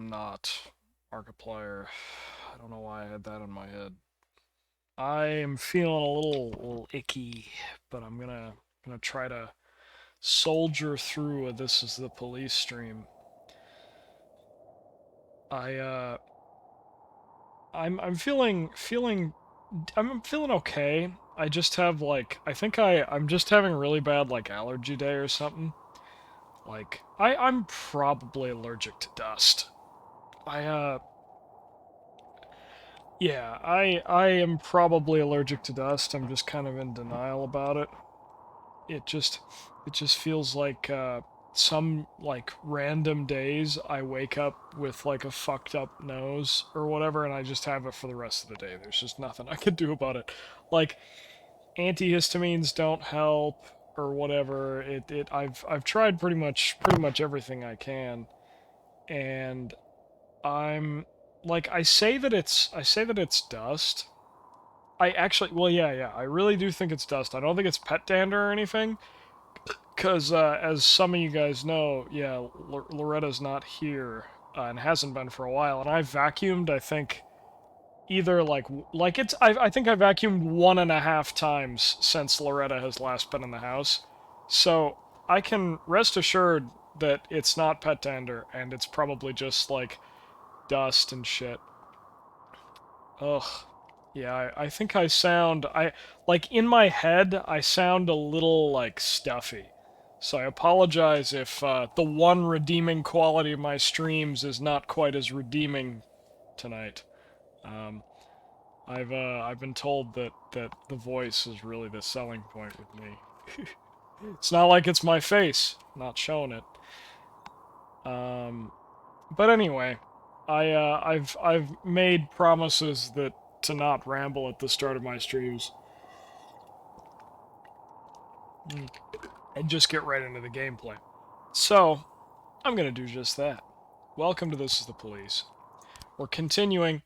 am not Markiplier. I don't know why I had that in my head. I am feeling a little icky, but I'm gonna try to soldier through a This Is the Police stream. I I'm feeling okay. I just have like I think I'm just having really bad like allergy day or something. Like I'm probably allergic to dust. I Yeah, I am probably allergic to dust. I'm just kind of in denial about it. It just it just feels like some like random days I wake up with like a fucked up nose or whatever and I just have it for the rest of the day. There's just nothing I can do about it. Like antihistamines don't help or whatever. I've tried pretty much everything I can and I'm like I say that it's dust. I actually well yeah, I really do think it's dust. I don't think it's pet dander or anything cuz as some of you guys know, yeah, Loretta's not here and hasn't been for a while and I vacuumed I think either like it's I think I vacuumed 1.5 times since Loretta has last been in the house. So I can rest assured that it's not pet dander and it's probably just like dust and shit. Ugh. Yeah, I think I sound like in my head I sound a little like stuffy. So I apologize if the one redeeming quality of my streams is not quite as redeeming tonight. Um, I've been told that the voice is really the selling point with me. It's not like it's my face, not showing it. Um, but anyway, I've made promises that to not ramble at the start of my streams and just get right into the gameplay. So I'm gonna do just that. Welcome to This Is the Police. We're continuing.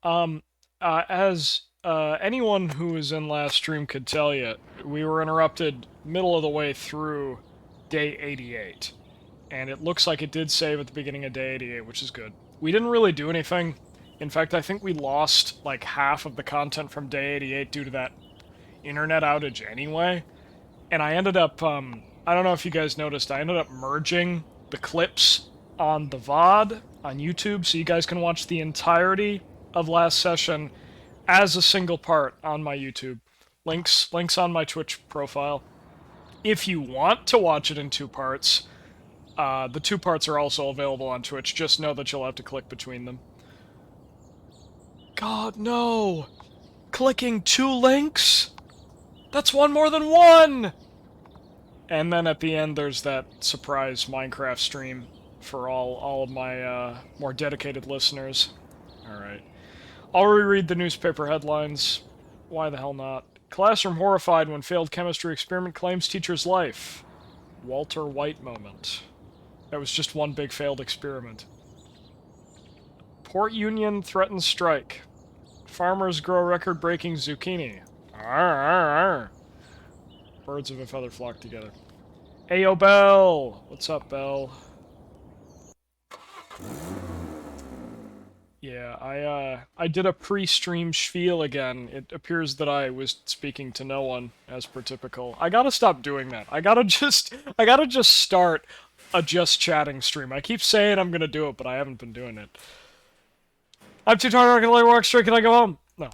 Um, as anyone who was in last stream could tell you, we were interrupted middle of the way through day 88. And it looks like it did save at the beginning of day 88, which is good. We didn't really do anything. In fact, I think we lost like half of the content from day 88 due to that internet outage anyway. And I ended up, I don't know if you guys noticed, I ended up merging the clips on the VOD on YouTube so you guys can watch the entirety of last session as a single part on my YouTube. Links on my Twitch profile. If you want to watch it in two parts, the two parts are also available on Twitch. Just know that you'll have to click between them. God, no! Clicking two links? That's one more than one! And then at the end, there's that surprise Minecraft stream for all of my more dedicated listeners. Alright. I'll reread the newspaper headlines. Why the hell not? Classroom horrified when failed chemistry experiment claims teacher's life. Walter White moment. That was just one big failed experiment. Port Union threatens strike. Farmers grow record-breaking zucchini. Arr, arr, arr. Birds of a feather flock together. Ayo, Belle! What's up, Belle? Yeah, I did a pre-stream spiel again. It appears that I was speaking to no one, as per typical. I gotta stop doing that. I gotta just start a just chatting stream. I keep saying I'm gonna do it, but I haven't been doing it. I'm too tired to walk straight. Can I go home? No.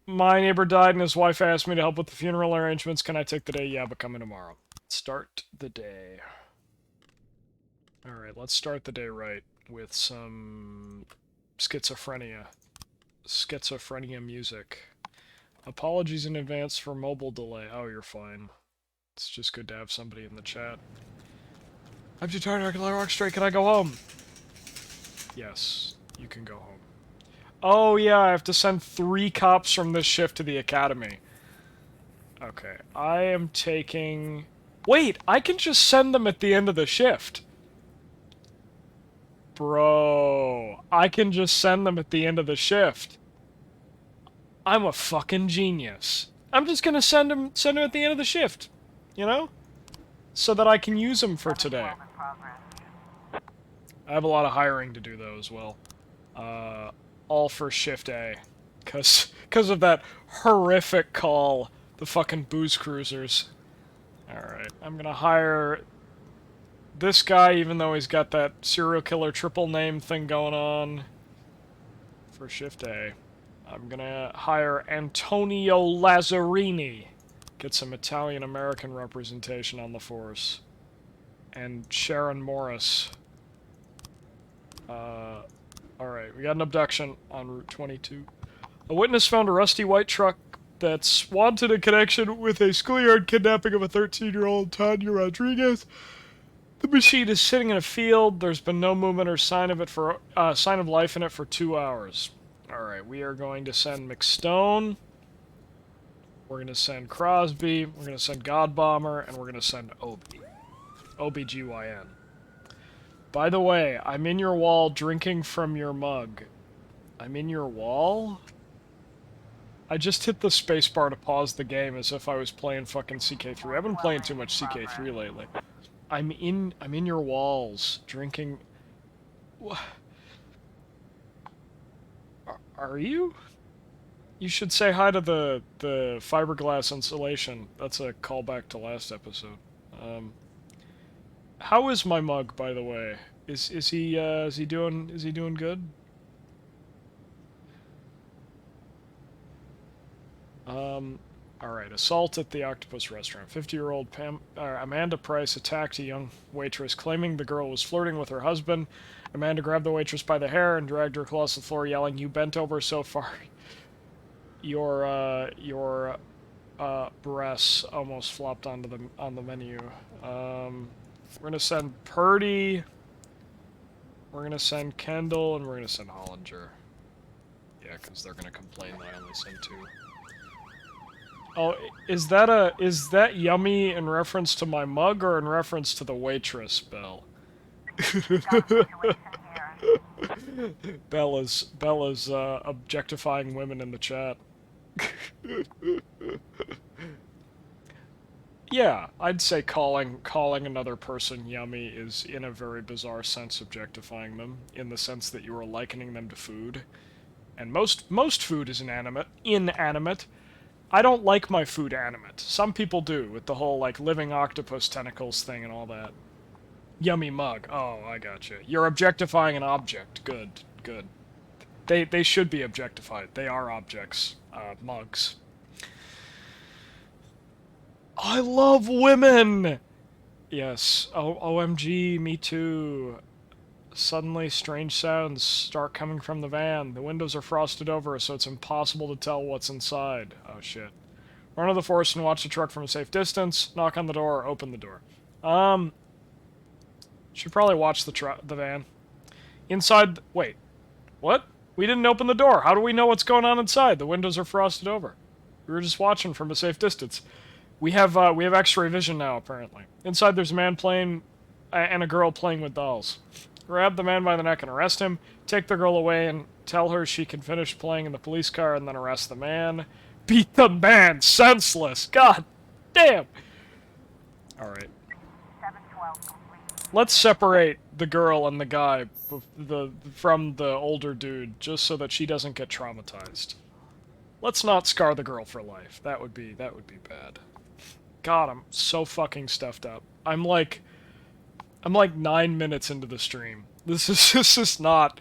My neighbor died and his wife asked me to help with the funeral arrangements. Can I take the day? Yeah, but come in tomorrow. Start the day. Alright, let's start the day right with some schizophrenia. Schizophrenia music. Apologies in advance for mobile delay. Oh, you're fine. It's just good to have somebody in the chat. I'm too tired, I can walk straight. Can I go home? Yes, you can go home. Oh yeah, I have to send 3 cops from this shift to the academy. Okay, I am taking... Wait, I can just send them at the end of the shift. Bro, I can just send them at the end of the shift. I'm a fucking genius. I'm just gonna send them at the end of the shift. You know? So that I can use them for today. I have a lot of hiring to do, though, as well. All for Shift A. Because of that horrific call, the fucking booze cruisers. Alright, I'm gonna hire this guy, even though he's got that serial killer triple name thing going on, for Shift A. I'm gonna hire Antonio Lazzarini. Get some Italian-American representation on the force. And Sharon Morris. Alright, we got an abduction on Route 22. A witness found a rusty white truck that's wanted in connection with a schoolyard kidnapping of a 13-year-old Tanya Rodriguez. The machine is sitting in a field. There's been no movement or sign of life in it for 2 hours. Alright, we are going to send McStone. We're going to send Crosby. We're going to send Godbomber. And we're going to send Obi. OBGYN. By the way, I'm in your wall drinking from your mug. I'm in your wall? I just hit the spacebar to pause the game as if I was playing fucking CK3. I've been playing too much CK3 lately. I'm in your walls, drinking... Are you? You should say hi to the fiberglass insulation. That's a callback to last episode. How is my mug, by the way? Is he doing good? Alright, assault at the Octopus Restaurant. 50-year-old Amanda Price attacked a young waitress, claiming the girl was flirting with her husband. Amanda grabbed the waitress by the hair and dragged her across the floor, yelling, "You bent over so far. Your breasts almost flopped on the menu." We're gonna send Purdy. We're gonna send Kendall, and we're gonna send Hollinger. Yeah, because they're gonna complain that I only sent 2. Oh, is that yummy in reference to my mug or in reference to the waitress, Belle? Bella's objectifying women in the chat. Yeah, I'd say calling another person yummy is, in a very bizarre sense, objectifying them, in the sense that you are likening them to food. And most food is inanimate. I don't like my food animate. Some people do, with the whole, like, living octopus tentacles thing and all that. Yummy mug. Oh, I gotcha. You're objectifying an object. Good, good. They should be objectified. They are objects. Mugs. I love women! Yes. OMG, me too. Suddenly, strange sounds start coming from the van. The windows are frosted over, so it's impossible to tell what's inside. Oh, shit. Run to the forest and watch the truck from a safe distance. Knock on the door, open the door. Should probably watch the van. Inside... Wait. What? We didn't open the door. How do we know what's going on inside? The windows are frosted over. We were just watching from a safe distance. We have X-ray vision now, apparently. Inside, there's a man playing... and a girl playing with dolls. Grab the man by the neck and arrest him. Take the girl away and tell her she can finish playing in the police car and then arrest the man. Beat the man senseless! God damn! Alright. Let's separate the girl and the guy from the older dude, just so that she doesn't get traumatized. Let's not scar the girl for life. That would be bad. God, I'm so fucking stuffed up. I'm like 9 minutes into the stream. This is not...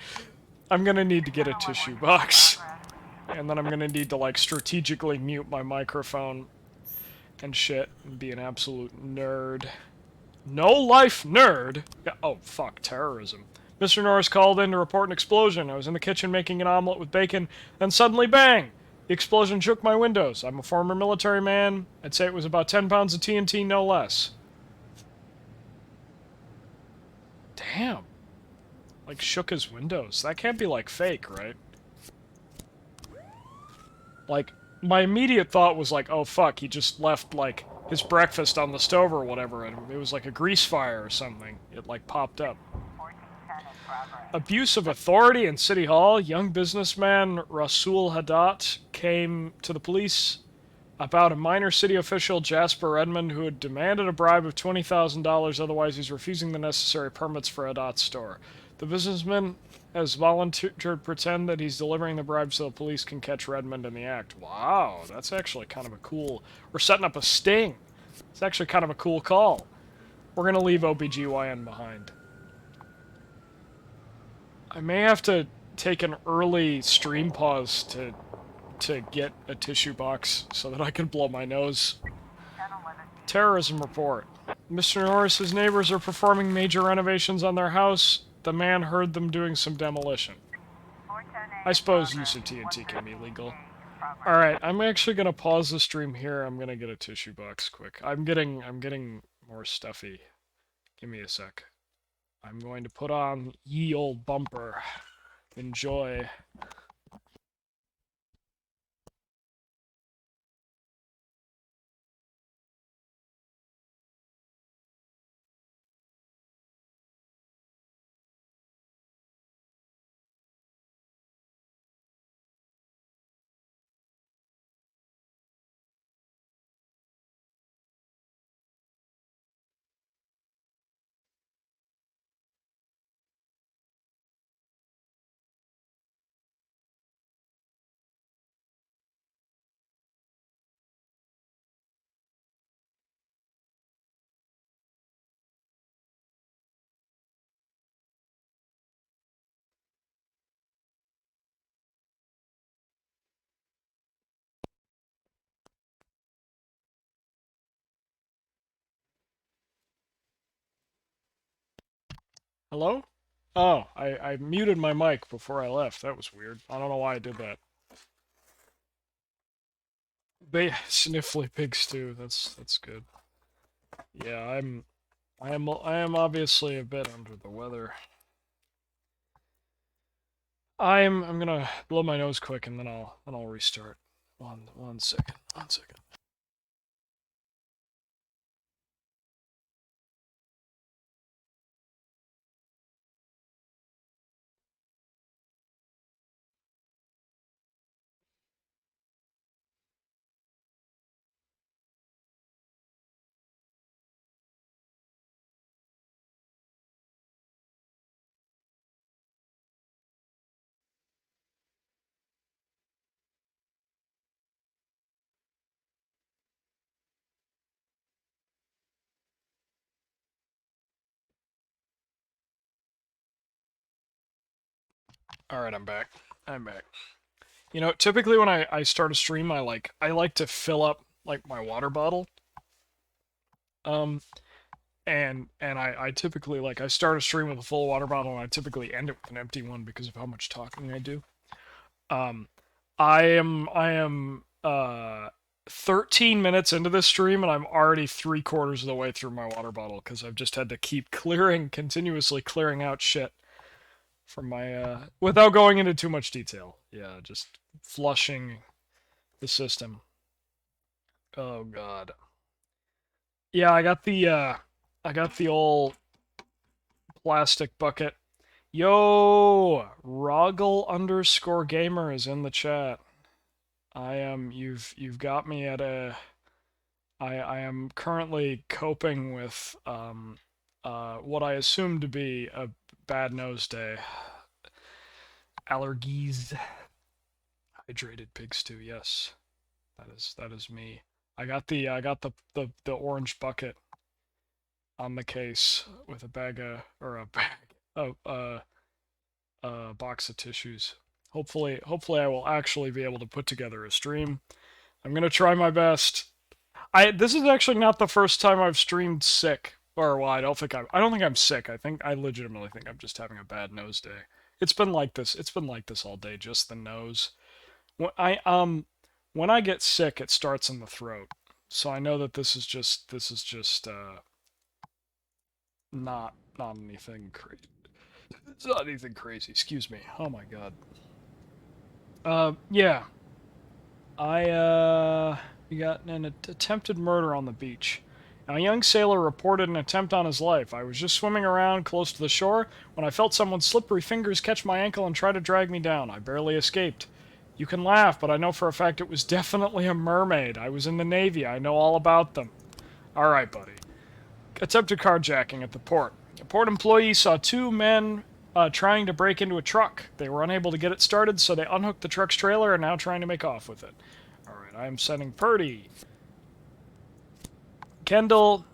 I'm gonna need to get a tissue box. And then I'm gonna need to, like, strategically mute my microphone and shit and be an absolute nerd. No-life nerd? Yeah, oh, fuck, terrorism. Mr. Norris called in to report an explosion. I was in the kitchen making an omelet with bacon, then suddenly bang! The explosion shook my windows. I'm a former military man. I'd say it was about 10 pounds of TNT, no less. Damn. Like, shook his windows. That can't be, like, fake, right? Like, my immediate thought was like, oh fuck, he just left, like, his breakfast on the stove or whatever, and it was like a grease fire or something. It, like, popped up. Abuse of authority in City Hall. Young businessman Rasul Haddad came to the police about a minor city official, Jasper Redmond, who had demanded a bribe of $20,000, otherwise he's refusing the necessary permits for a dot store. The businessman has volunteered to pretend that he's delivering the bribe so the police can catch Redmond in the act. Wow, that's actually kind of a cool... We're setting up a sting. It's actually kind of a cool call. We're going to leave OBGYN behind. I may have to take an early stream pause to get a tissue box so that I can blow my nose. Terrorism report. Mr. Norris's neighbors are performing major renovations on their house. The man heard them doing some demolition. I suppose use of TNT can be legal. Alright, I'm actually gonna pause the stream here. I'm gonna get a tissue box quick. I'm getting more stuffy. Give me a sec. I'm going to put on ye old bumper. Enjoy. Hello? Oh, I muted my mic before I left. That was weird. I don't know why I did that. Sniffly pig stew. That's good. Yeah, I am obviously a bit under the weather. I'm gonna blow my nose quick and then I'll restart. One second. One second. Alright, I'm back. I'm back. You know, typically when I start a stream I like to fill up like my water bottle. And I typically like I start a stream with a full water bottle and I typically end it with an empty one because of how much talking I do. Um I am 13 minutes into this stream and I'm already 3/4 of the way through my water bottle because I've just had to keep continuously clearing out shit from my without going into too much detail. Yeah, just flushing the system. Oh god. Yeah, I got the old plastic bucket. Yo, Roggle_gamer is in the chat. I am you've got me at a I am currently coping with what I assume to be a bad nose day. Allergies. Hydrated pig stew, yes. That is me. I got the orange bucket on the case with a bag of or a bag of a box of tissues. Hopefully I will actually be able to put together a stream. I'm gonna try my best. This is actually not the first time I've streamed sick. Or well, I don't think I'm sick. I legitimately think I'm just having a bad nose day. It's been like this. It's been like this all day, just the nose. When I get sick, it starts in the throat. So I know that this is just not anything crazy. It's not anything crazy. Excuse me. Oh my god. Yeah. We got an attempted murder on the beach. Now, a young sailor reported an attempt on his life. I was just swimming around close to the shore when I felt someone's slippery fingers catch my ankle and try to drag me down. I barely escaped. You can laugh, but I know for a fact it was definitely a mermaid. I was in the Navy. I know all about them. Alright, buddy. Attempted carjacking at the port. A port employee saw two men trying to break into a truck. They were unable to get it started, so they unhooked the truck's trailer and are now trying to make off with it. Alright, I am sending Purdy, Kendall,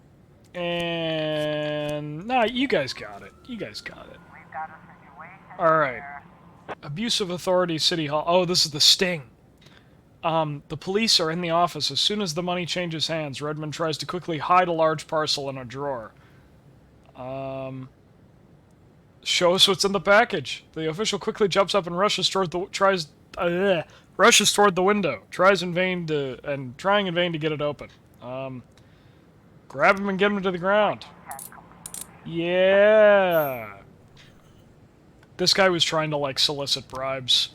and... Nah, you guys got it. You guys got it. Alright. Abuse of authority, City Hall. Oh, this is the sting. The police are in the office. As soon as the money changes hands, Redmond tries to quickly hide a large parcel in a drawer. Show us what's in the package. The official quickly jumps up and rushes toward the window. Trying in vain to get it open. Grab him and get him to the ground. Yeah. This guy was trying to, like, solicit bribes.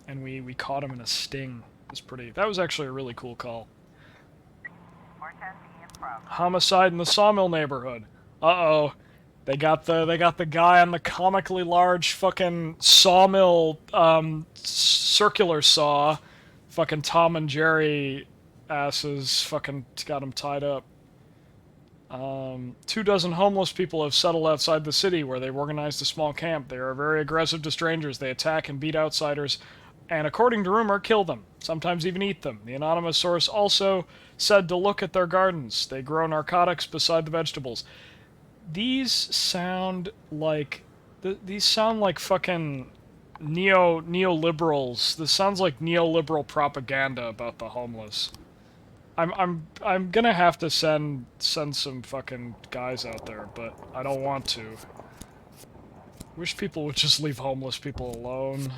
And we caught him in a sting. That was actually a really cool call. Homicide in the sawmill neighborhood. Uh-oh. They got the guy on the comically large fucking sawmill, circular saw. Fucking Tom and Jerry asses fucking got him tied up. 24 homeless people have settled outside the city where they've organized a small camp. They are very aggressive to strangers. They attack and beat outsiders, and according to rumor, kill them. Sometimes even eat them. The anonymous source also said to look at their gardens. They grow narcotics beside the vegetables. These sound like fucking neoliberals. This sounds like neoliberal propaganda about the homeless. I'm gonna have to send some fucking guys out there, but I don't want to. Wish people would just leave homeless people alone.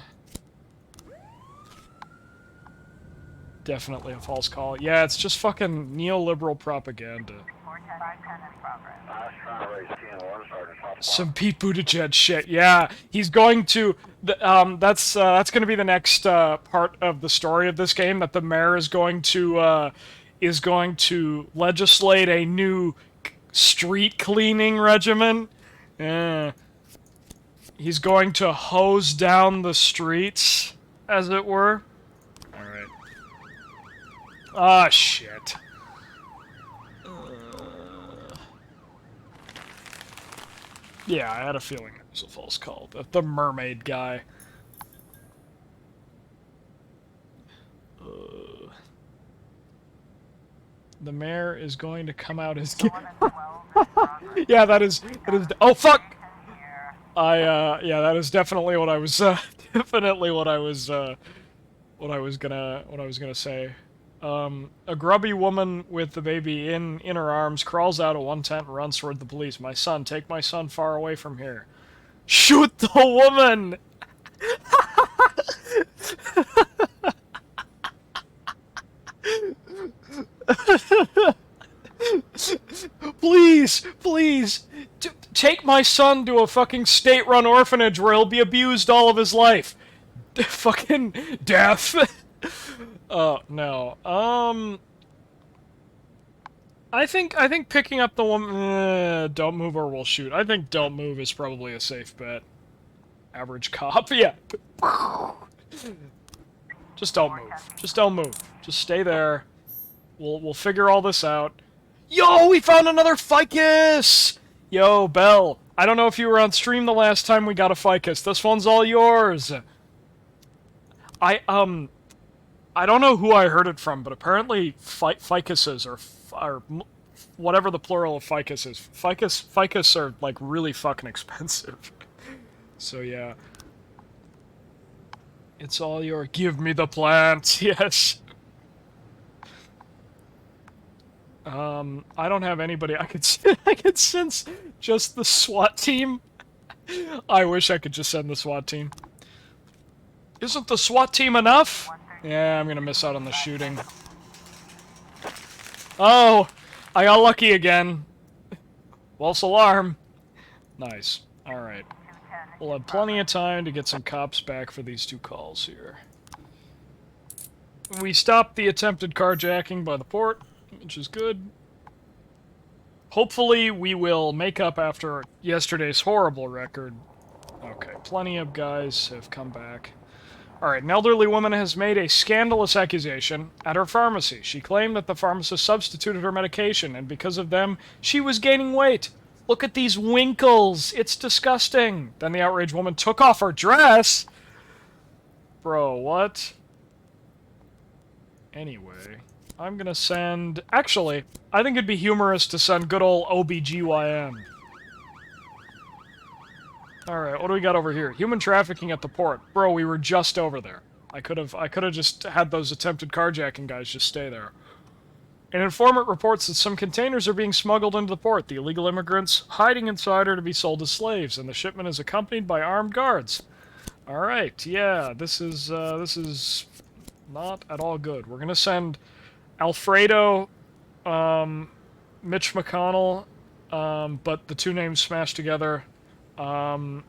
Definitely a false call. Yeah, it's just fucking neoliberal propaganda. Some Pete Buttigieg shit. Yeah, he's going to. That's going to be the next part of the story of this game. That the mayor is going to legislate a new street cleaning regimen. He's going to hose down the streets, as it were. All right. Ah, shit. Yeah, I had a feeling it was a false call. The mermaid guy. The mayor is going to come out as... Yeah, that is... Oh, fuck! Yeah, that is definitely what I was, gonna say. A grubby woman with the baby in her arms crawls out of one tent and runs toward the police. My son, take my son far away from here. Shoot the woman! Please, please, take my son to a fucking state-run orphanage where he'll be abused all of his life. Fucking death. Oh, no. I think picking up the woman... don't move or we'll shoot. I think don't move is probably a safe bet. Average cop, yeah. Just don't move. Just don't move. Just stay there. We'll figure all this out. Yo, we found another ficus! Yo, Belle. I don't know if you were on stream the last time we got a ficus. This one's all yours. I don't know who I heard it from, but apparently ficuses are whatever the plural of ficus is. Ficus are, like, really fucking expensive. So, yeah. It's all your... Give me the plant, yes. I don't have anybody. I could sense just the SWAT team. I wish I could just send the SWAT team. Isn't the SWAT team enough? Yeah, I'm gonna miss out on the shooting. Oh! I got lucky again. False alarm. Nice. Alright. We'll have plenty of time to get some cops back for these two calls here. We stopped the attempted carjacking by the port, which is good. Hopefully we will make up after yesterday's horrible record. Oh Okay, plenty of guys have come back. Alright, an elderly woman has made a scandalous accusation at her pharmacy. She claimed that the pharmacist substituted her medication, and because of them, she was gaining weight. Look at these winkles! It's disgusting! Then the outraged woman took off her dress! Bro, what? Anyway, I'm gonna send... Actually, I think it'd be humorous to send good old OBGYN. Alright, what do we got over here? Human trafficking at the port. Bro, we were just over there. I could have just had those attempted carjacking guys just stay there. An informant reports that some containers are being smuggled into the port. The illegal immigrants hiding inside are to be sold as slaves, and the shipment is accompanied by armed guards. Alright, yeah, this is not at all good. We're gonna send Alfredo, Mitch McConnell, but the two names smashed together. The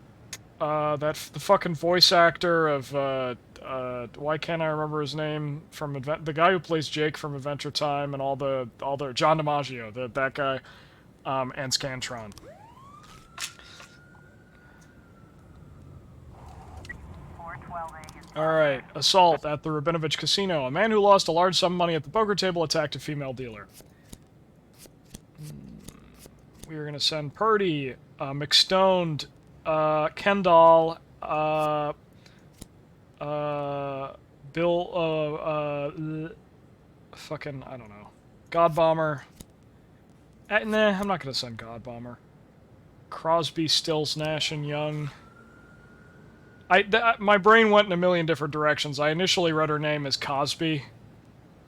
fucking voice actor of, why can't I remember his name from the guy who plays Jake from Adventure Time and all the John DiMaggio, that guy, and Scantron. Alright, assault at the Rabinovich Casino. A man who lost a large sum of money at the poker table attacked a female dealer. We are going to send Purdy, McStoned, Kendall, Bill, fucking, I don't know. God Bomber. Nah, I'm not going to send God Bomber. Crosby, Stills, Nash, and Young. My brain went in a million different directions. I initially read her name as Cosby,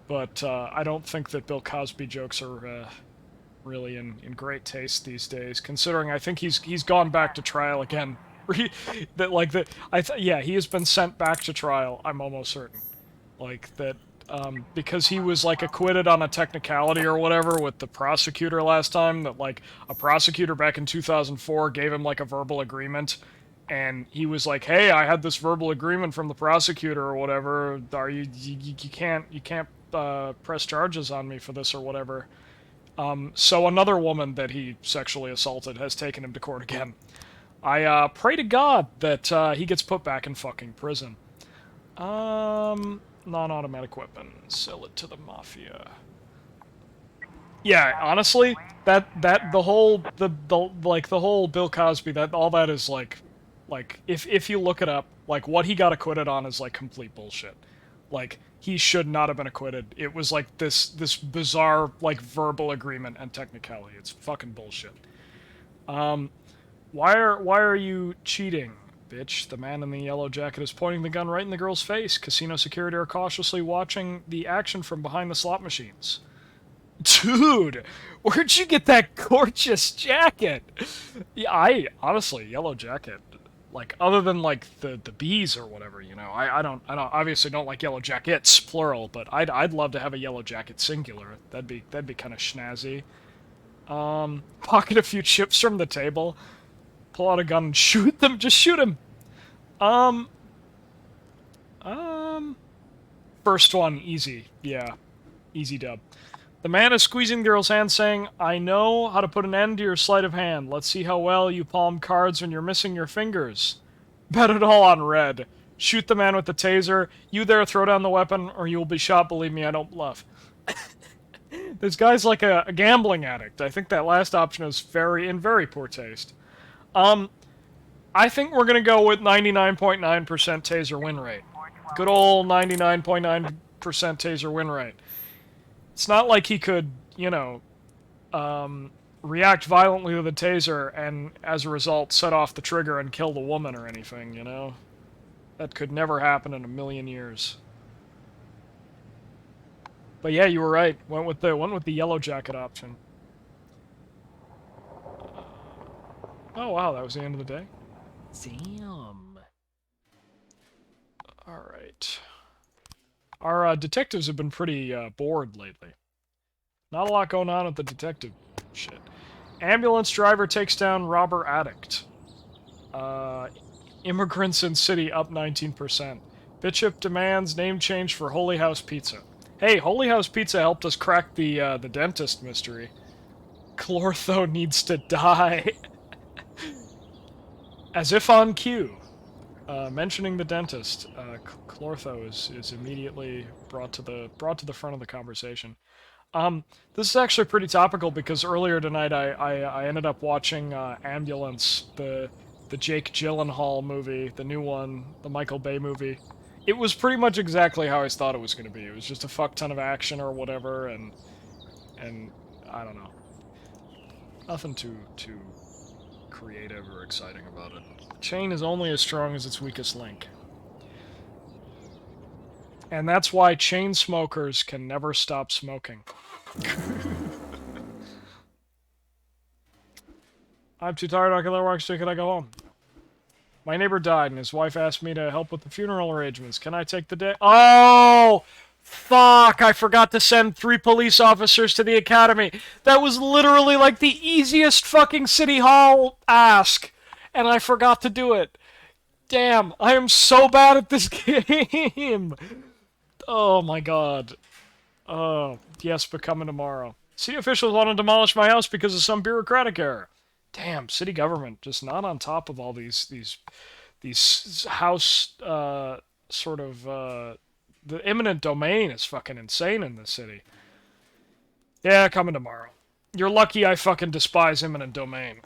but I don't think that Bill Cosby jokes are really in great taste these days, considering I think he's gone back to trial again. Yeah, he has been sent back to trial. I'm almost certain, like that, because he was like acquitted on a technicality or whatever with the prosecutor last time. That like a prosecutor back in 2004 gave him like a verbal agreement. And he was like, "Hey, I had this verbal agreement from the prosecutor or whatever. Are you can't press charges on me for this or whatever." So another woman that he sexually assaulted has taken him to court again. I pray to God that he gets put back in fucking prison. Non-automatic weapons. Sell it to the mafia. Yeah, honestly, the whole Bill Cosby, that all that is like if you look it up, like what he got acquitted on is like complete bullshit. Like he should not have been acquitted. It was like this bizarre like verbal agreement and technicality. It's fucking bullshit. Why are you cheating, bitch? The man in the yellow jacket is pointing the gun right in the girl's face. Casino security are cautiously watching the action from behind the slot machines. Dude, where'd you get that gorgeous jacket? Yeah, honestly, yellow jacket. Like, other than, like, the bees or whatever, you know, I obviously don't like yellow jackets, plural, but I'd love to have a yellow jacket singular. That'd be kind of schnazzy. Pocket a few chips from the table, pull out a gun and shoot them, just shoot him! First one, easy, yeah. Easy dub. The man is squeezing the girl's hand, saying, "I know how to put an end to your sleight of hand. Let's see how well you palm cards when you're missing your fingers. Bet it all on red. Shoot the man with the taser. You there, throw down the weapon, or you will be shot. Believe me, I don't bluff." This guy's like a gambling addict. I think that last option is in very poor taste. I think we're gonna go with 99.9% taser win rate. Good old 99.9% taser win rate. It's not like he could, you know, react violently to the taser and, as a result, set off the trigger and kill the woman or anything, you know? That could never happen in a million years. But yeah, you were right. Went with the yellow jacket option. Oh wow, that was the end of the day. Damn. All right. Our detectives have been pretty bored lately. Not a lot going on with the detective shit. Ambulance driver takes down robber addict. Immigrants in city up 19%. Bishop demands name change for Holy House Pizza. Hey, Holy House Pizza helped us crack the dentist mystery. Clortho needs to die. As if on cue, mentioning the dentist, Clortho is immediately brought to the front of the conversation. This is actually pretty topical because earlier tonight I ended up watching Ambulance, the Jake Gyllenhaal movie, the new one, the Michael Bay movie. It was pretty much exactly how I thought it was going to be. It was just a fuck ton of action or whatever, and I don't know, nothing too creative or exciting about it. Chain is only as strong as its weakest link. And that's why chain smokers can never stop smoking. I'm too tired, I can let work, so can I go home? My neighbor died, and his wife asked me to help with the funeral arrangements. Can I take the day? Oh! Fuck! I forgot to send 3 police officers to the academy. That was literally like the easiest fucking city hall ask. And I forgot to do it. Damn, I am so bad at this game. Oh my god. Oh, yes, but coming tomorrow. City officials want to demolish my house because of some bureaucratic error. Damn, city government just not on top of all these house sort of the eminent domain is fucking insane in this city. Yeah, coming tomorrow. You're lucky I fucking despise eminent domain.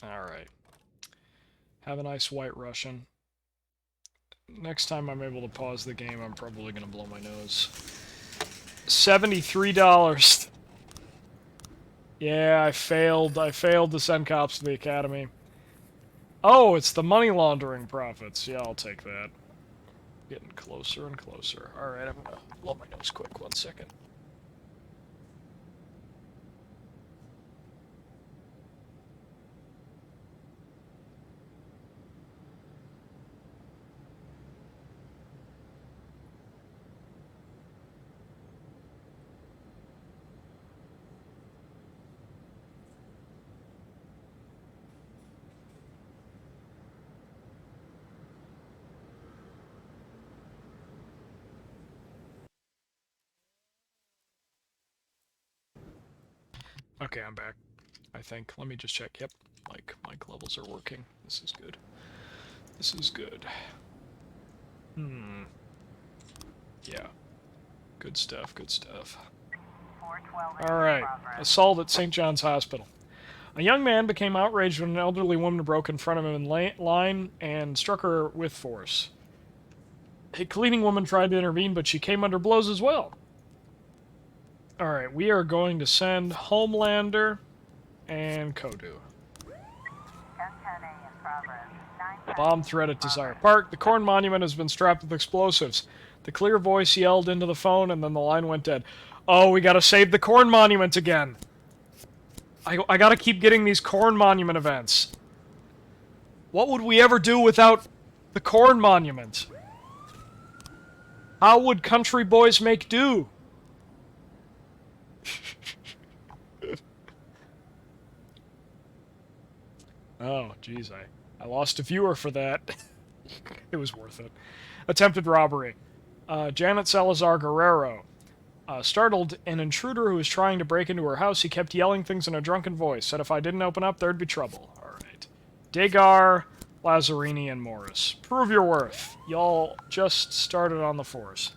Alright. Have a nice white Russian. Next time I'm able to pause the game, I'm probably gonna blow my nose. $73. Yeah, I failed. I failed to send cops to the academy. Oh, it's the money laundering profits. Yeah, I'll take that. Getting closer and closer. Alright, I'm gonna blow my nose quick. 1 second. Okay, I'm back. I think. Let me just check. Yep. Mic levels are working. This is good. This is good. Yeah. Good stuff, good stuff. Alright. Assault at St. John's Hospital. A young man became outraged when an elderly woman broke in front of him in line and struck her with force. A cleaning woman tried to intervene, but she came under blows as well. Alright, we are going to send Homelander and Kodu. Bomb threat at Desire Park. The corn monument has been strapped with explosives. The clear voice yelled into the phone, and then the line went dead. Oh, we gotta save the corn monument again. I gotta keep getting these corn monument events. What would we ever do without the corn monument? How would country boys make do? Oh, jeez, I lost a viewer for that. It was worth it. Attempted robbery. Janet Salazar Guerrero. Startled an intruder who was trying to break into her house, he kept yelling things in a drunken voice. Said if I didn't open up, there'd be trouble. Alright. Degar, Lazzarini, and Morris. Prove your worth. Y'all just started on the force.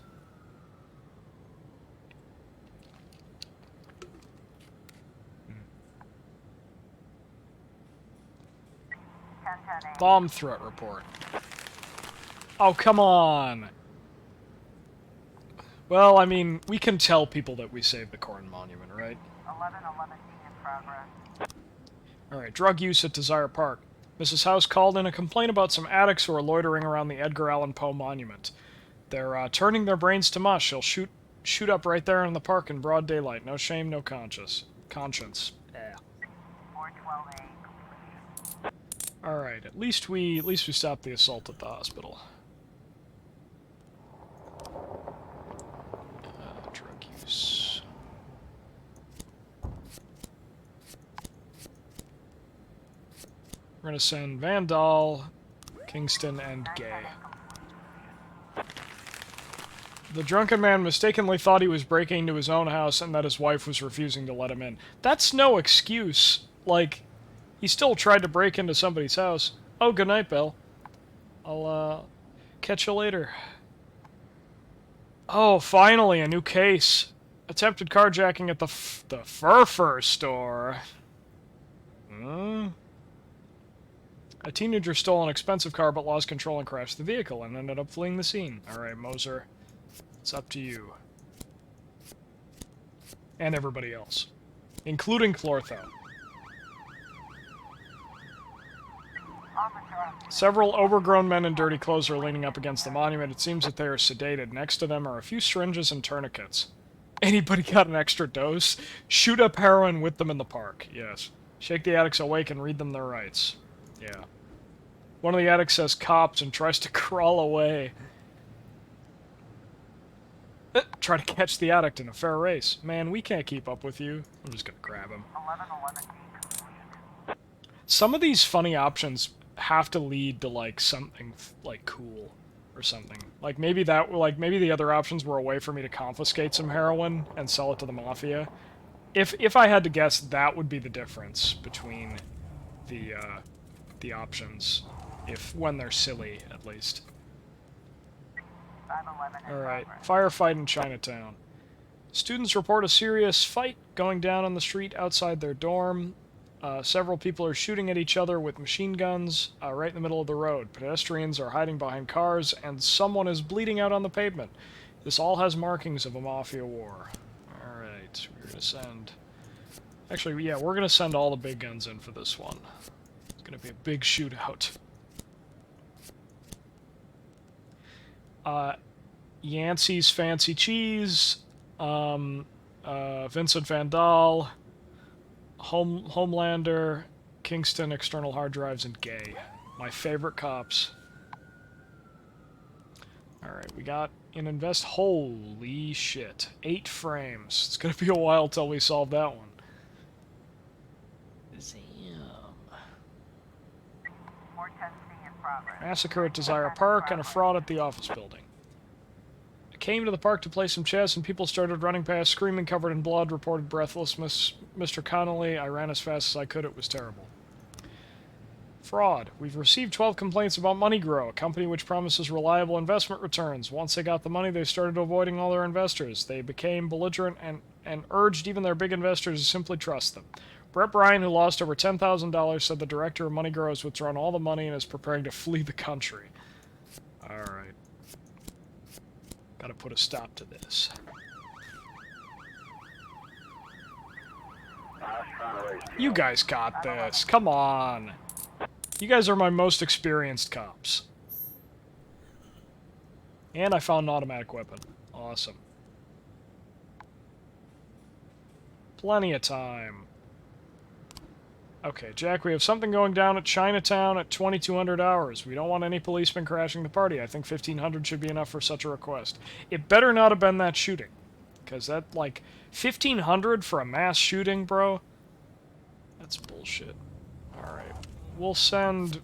Bomb threat report. Oh, come on! Well, I mean, we can tell people that we saved the corn monument, right? 1111 in progress. Alright, drug use at Desire Park. Mrs. House called in a complaint about some addicts who are loitering around the Edgar Allan Poe monument. They're turning their brains to mush. They'll shoot up right there in the park in broad daylight. No shame, no conscience. Yeah. 412A. Alright, at least we stopped the assault at the hospital. Drug use. We're gonna send Vandal, Kingston, and Gay. The drunken man mistakenly thought he was breaking into his own house and that his wife was refusing to let him in. That's no excuse. Like, he still tried to break into somebody's house. Oh, good night, Bill. I'll, catch you later. Oh, finally, a new case. Attempted carjacking at the Fur store. Hmm? A teenager stole an expensive car but lost control and crashed the vehicle and ended up fleeing the scene. Alright, Moser. It's up to you. And everybody else. Including Clortho. Several overgrown men in dirty clothes are leaning up against the monument. It seems that they are sedated. Next to them are a few syringes and tourniquets. Anybody got an extra dose? Shoot up heroin with them in the park. Yes. Shake the addicts awake and read them their rights. Yeah. One of the addicts says cops and tries to crawl away. Try to catch the addict in a fair race. Man, we can't keep up with you. I'm just gonna grab him. Some of these funny options have to lead to, like, something, like, cool. Or something. Like, maybe maybe the other options were a way for me to confiscate some heroin and sell it to the Mafia. If I had to guess, that would be the difference between the options. When they're silly, at least. Alright, firefight in Chinatown. Students report a serious fight going down on the street outside their dorm. Several people are shooting at each other with machine guns right in the middle of the road. Pedestrians are hiding behind cars, and someone is bleeding out on the pavement. This all has markings of a mafia war. Alright, we're gonna send... Actually, yeah, we're gonna send all the big guns in for this one. It's gonna be a big shootout. Yancey's Fancy Cheese, Vincent Van Dahl, Homelander, Kingston, External Hard Drives, and Gay. My favorite cops. Alright, we got an invest... Holy shit. 8 frames. It's gonna be a while till we solve that one. Massacre at Desire Park and a fraud at the office building. I came to the park to play some chess and people started running past, screaming, covered in blood, reported breathless Mr. Connolly. I ran as fast as I could. It was terrible. Fraud. We've received 12 complaints about MoneyGrow, a company which promises reliable investment returns. Once they got the money, they started avoiding all their investors. They became belligerent and urged even their big investors to simply trust them. Brett Bryan, who lost over $10,000, said the director of MoneyGrow has withdrawn all the money and is preparing to flee the country. Alright. Gotta put a stop to this. You guys got this. Come on. You guys are my most experienced cops. And I found an automatic weapon. Awesome. Plenty of time. Okay, Jack, we have something going down at Chinatown at 2200 hours. We don't want any policemen crashing the party. I think 1500 should be enough for such a request. It better not have been that shooting. Because that, like, 1500 for a mass shooting, bro? That's bullshit. Alright. We'll send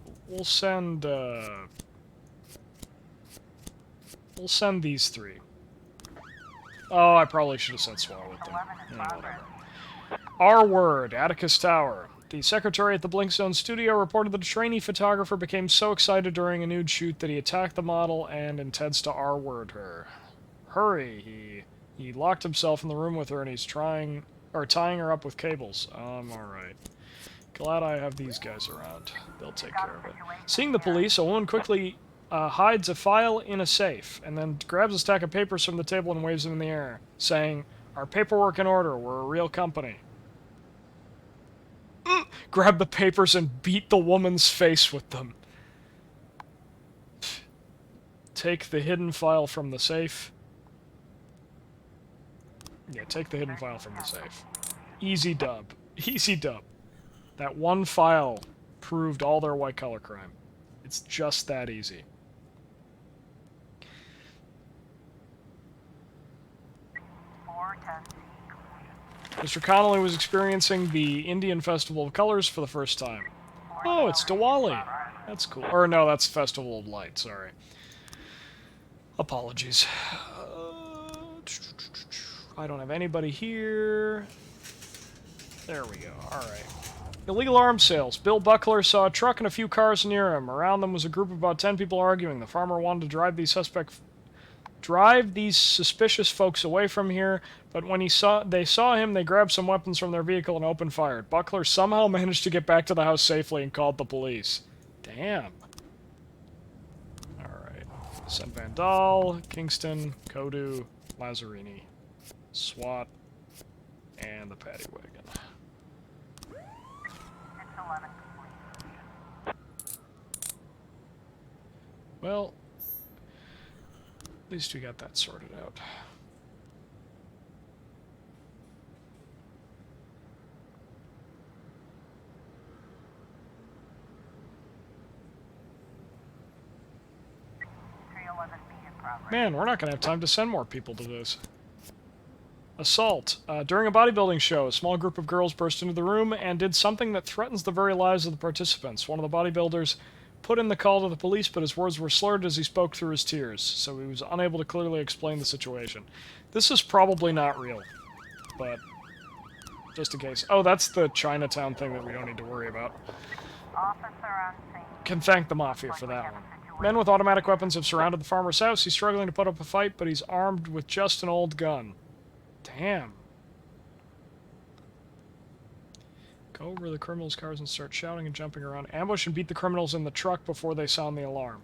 these 3. Oh, I probably should have said swallow with them. Whatever. R word, Atticus Tower. The secretary at the Blinkstone studio reported that a trainee photographer became so excited during a nude shoot that he attacked the model and intends to R-word her. Hurry, he locked himself in the room with her and he's tying her up with cables. Alright. Glad I have these guys around. They'll take care of it. Seeing the police, a woman quickly hides a file in a safe and then grabs a stack of papers from the table and waves them in the air, saying, "Our paperwork in order, we're a real company." Grab the papers and beat the woman's face with them. Take the hidden file from the safe. Yeah, take the hidden file from the safe. Easy dub. Easy dub. That one file proved all their white-collar crime. It's just that easy. Mr. Connolly was experiencing the Indian Festival of Colors for the first time. Oh, it's Diwali. That's cool. Or no, that's Festival of Light, sorry. Apologies. I don't have anybody here. There we go. Alright. Illegal arms sales. Bill Buckler saw a truck and a few cars near him. Around them was a group of about 10 people arguing. The farmer wanted to drive these suspicious folks away from here, but when they saw him, they grabbed some weapons from their vehicle and opened fire. Buckler somehow managed to get back to the house safely and called the police. Damn. Alright. St. Vandal, Kingston, Kodu, Lazzarini, SWAT, and the paddy wagon. Well, at least we got that sorted out. Man, we're not going to have time to send more people to this. Assault. During a bodybuilding show, a small group of girls burst into the room and did something that threatens the very lives of the participants. One of the bodybuilders put in the call to the police, but his words were slurred as he spoke through his tears, so he was unable to clearly explain the situation. This is probably not real, but just in case. Oh, that's the Chinatown thing that we don't need to worry about. Can thank the Mafia for that one. Men with automatic weapons have surrounded the farmer's house. He's struggling to put up a fight, but he's armed with just an old gun. Damn. Go over the criminals' cars and start shouting and jumping around. Ambush and beat the criminals in the truck before they sound the alarm.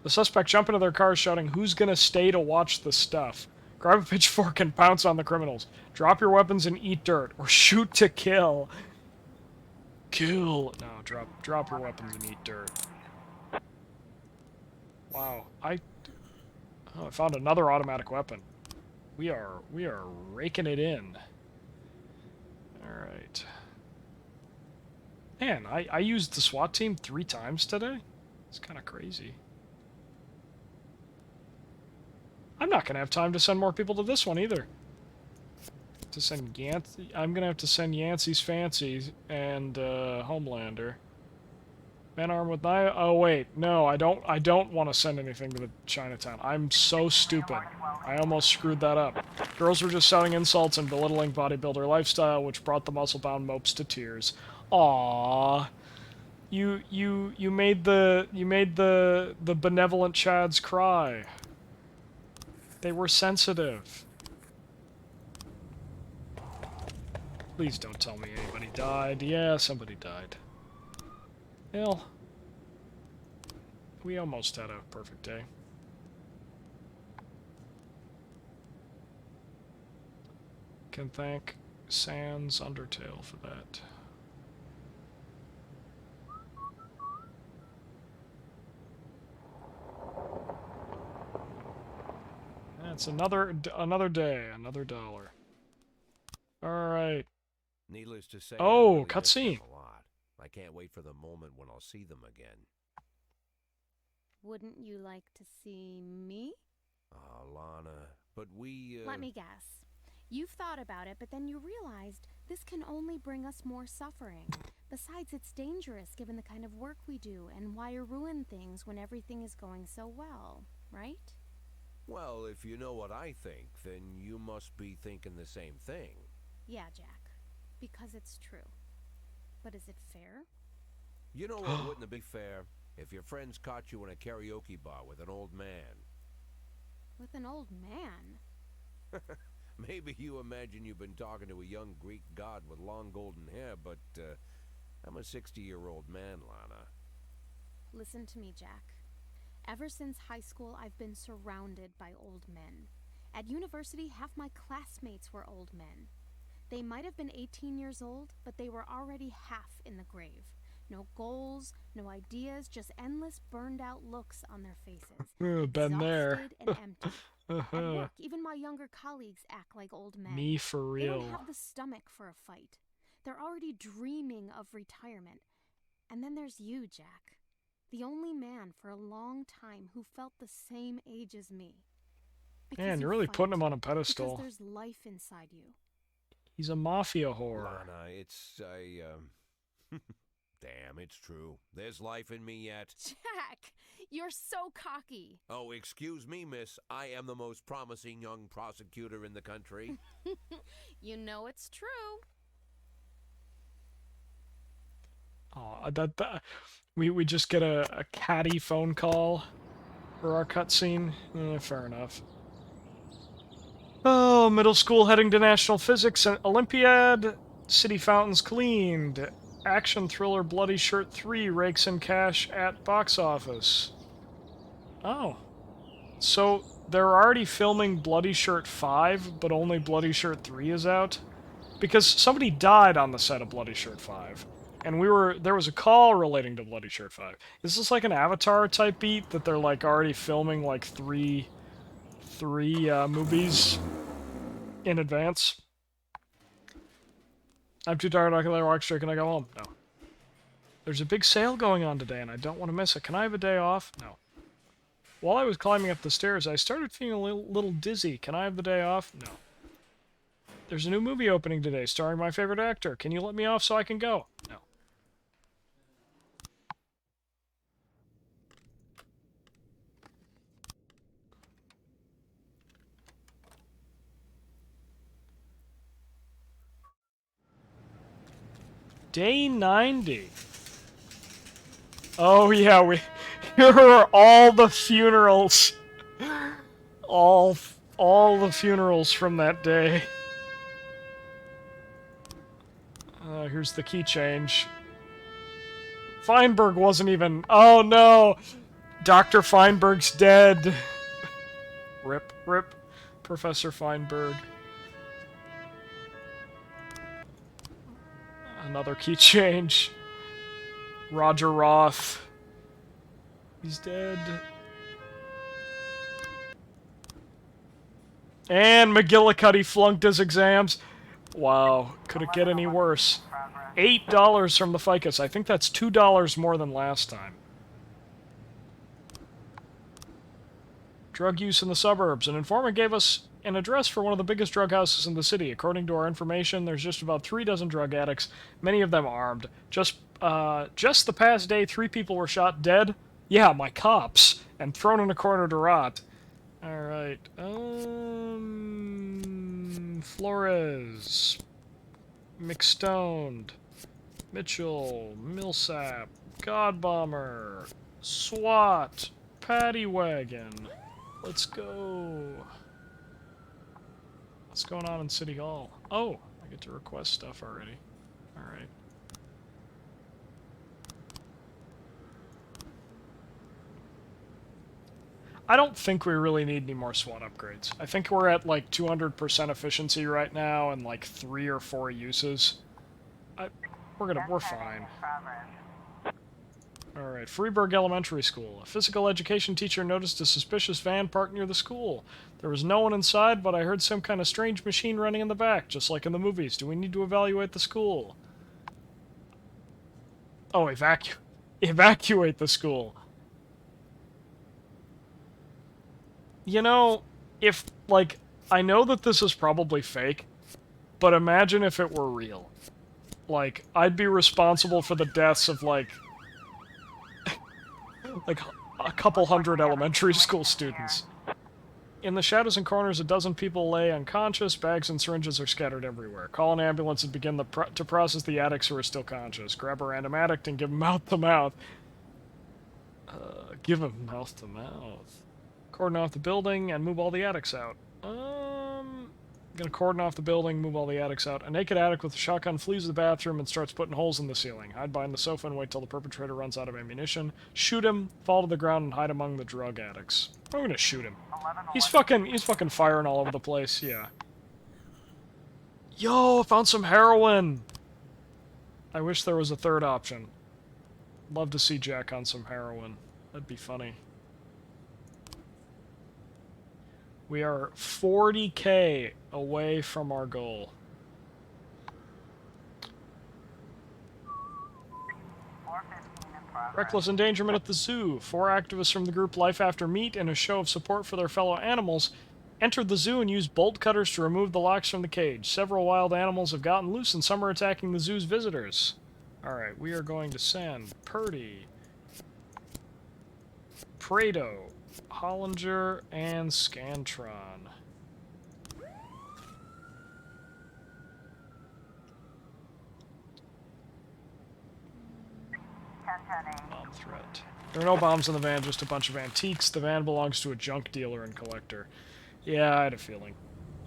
The suspect jump into their cars shouting, "Who's gonna stay to watch the stuff?" Grab a pitchfork and pounce on the criminals. Drop your weapons and eat dirt, or shoot to kill. Kill. No, drop your weapons and eat dirt. Wow, I found another automatic weapon. We are raking it in. Alright. Man, I used the SWAT team 3 times today? It's kind of crazy. I'm not going to have time to send more people to this one either. To send Yancey, I'm going to have to send Yancey's Fancy and Homelander. Men armed with knife. Oh wait, no, I don't want to send anything to the Chinatown. I'm so stupid. I almost screwed that up. Girls were just shouting insults and belittling bodybuilder lifestyle, which brought the muscle-bound mopes to tears. Aww. You made the benevolent Chads cry. They were sensitive. Please don't tell me anybody died. Yeah, somebody died. Well, we almost had a perfect day. Can thank Sans Undertale for that. That's another day, another dollar. All right. Needless to say, Oh, I really miss cutscene. them a lot. I can't wait for the moment when I'll see them again. Wouldn't you like to see me? Ah, Lana, but we, Let me guess. You've thought about it, but then you realized this can only bring us more suffering. Besides, it's dangerous given the kind of work we do, and why ruin things when everything is going so well, right? Well, if you know what I think, then you must be thinking the same thing. Yeah, Jack. Because it's true. But is it fair? You know what wouldn't be fair? If your friends caught you in a karaoke bar with an old man. With an old man? Maybe you imagine you've been talking to a young Greek god with long golden hair, but I'm a 60-year-old man, Lana. Listen to me, Jack. Ever since high school, I've been surrounded by old men. At university, half my classmates were old men. They might have been 18 years old, but they were already half in the grave. No goals, no ideas, just endless burned-out looks on their faces. Been there. Exhausted and empty. At work, even my younger colleagues act like old men. Me for They real. don't have the stomach for a fight. They're already dreaming of retirement. And then there's you, Jack. The only man for a long time who felt the same age as me. Because Man, you you're really fight. putting him on a Because pedestal. there's life inside you. He's a mafia whore. Lana, it's, Damn, it's true. There's life in me yet. Jack, you're so cocky. Oh, excuse me, miss. I am the most promising young prosecutor in the country. You know it's true. Aw, we just get a catty phone call for our cutscene. Fair enough. Oh, middle school heading to National Physics and Olympiad. City fountains cleaned. Action thriller Bloody Shirt 3 rakes in cash at box office. Oh. So they're already filming Bloody Shirt 5, but only Bloody Shirt 3 is out? Because somebody died on the set of Bloody Shirt 5. And there was a call relating to Bloody Shirt 5. Is this like an Avatar type beat that they're like already filming like three movies in advance? I'm too tired, I can walk straight, can I go home? No. There's a big sale going on today and I don't want to miss it. Can I have a day off? No. While I was climbing up the stairs, I started feeling a little dizzy. Can I have the day off? No. There's a new movie opening today starring my favorite actor. Can you let me off so I can go? No. Day 90. Oh yeah, here are all the funerals. All the funerals from that day. Here's the key change. Feinberg wasn't even... Oh no! Dr. Feinberg's dead. Rip, rip. Professor Feinberg. Another key change. Roger Roth. He's dead. And McGillicuddy flunked his exams. Wow, could it get any worse? $8 from the ficus. I think that's $2 more than last time. Drug use in the suburbs. An informant gave us an address for one of the biggest drug houses in the city. According to our information, there's just about 3 dozen drug addicts, many of them armed. Just the past day, 3 people were shot dead. Yeah, my cops. And thrown in a corner to rot. Alright, Flores. McStoned. Mitchell. Millsap. Godbomber. SWAT. Paddy Wagon. Let's go. What's going on in City Hall? Oh, I get to request stuff already. Alright. I don't think we really need any more SWAT upgrades. I think we're at like 200% efficiency right now and like 3 or 4 uses. We're fine. Alright, Freeburg Elementary School. A physical education teacher noticed a suspicious van parked near the school. There was no one inside, but I heard some kind of strange machine running in the back, just like in the movies. Do we need to evaluate the school? Oh, evacuate the school. You know, if, like, I know that this is probably fake, but imagine if it were real. Like, I'd be responsible for the deaths of, like a couple hundred elementary school students. In the shadows and corners, a dozen people lay unconscious. Bags and syringes are scattered everywhere. Call an ambulance and begin to process the addicts who are still conscious. Grab a random addict and give him mouth-to-mouth. Give him mouth-to-mouth. Cordon off the building and move all the addicts out. Gonna cordon off the building, move all the addicts out. A naked addict with a shotgun flees the bathroom and starts putting holes in the ceiling. Hide behind the sofa and wait till the perpetrator runs out of ammunition. Shoot him, fall to the ground, and hide among the drug addicts. I'm gonna shoot him. He's fucking firing all over the place, yeah. Yo, I found some heroin! I wish there was a third option. Love to see Jack on some heroin. That'd be funny. We are 40k away from our goal. Reckless endangerment at the zoo. 4 activists from the group Life After Meat, in a show of support for their fellow animals, entered the zoo and used bolt cutters to remove the locks from the cage. Several wild animals have gotten loose and some are attacking the zoo's visitors. Alright, we are going to send Purdy, Prado, Hollinger, and Scantron. Bomb threat. There are no bombs in the van, just a bunch of antiques. The van belongs to a junk dealer and collector. Yeah, I had a feeling.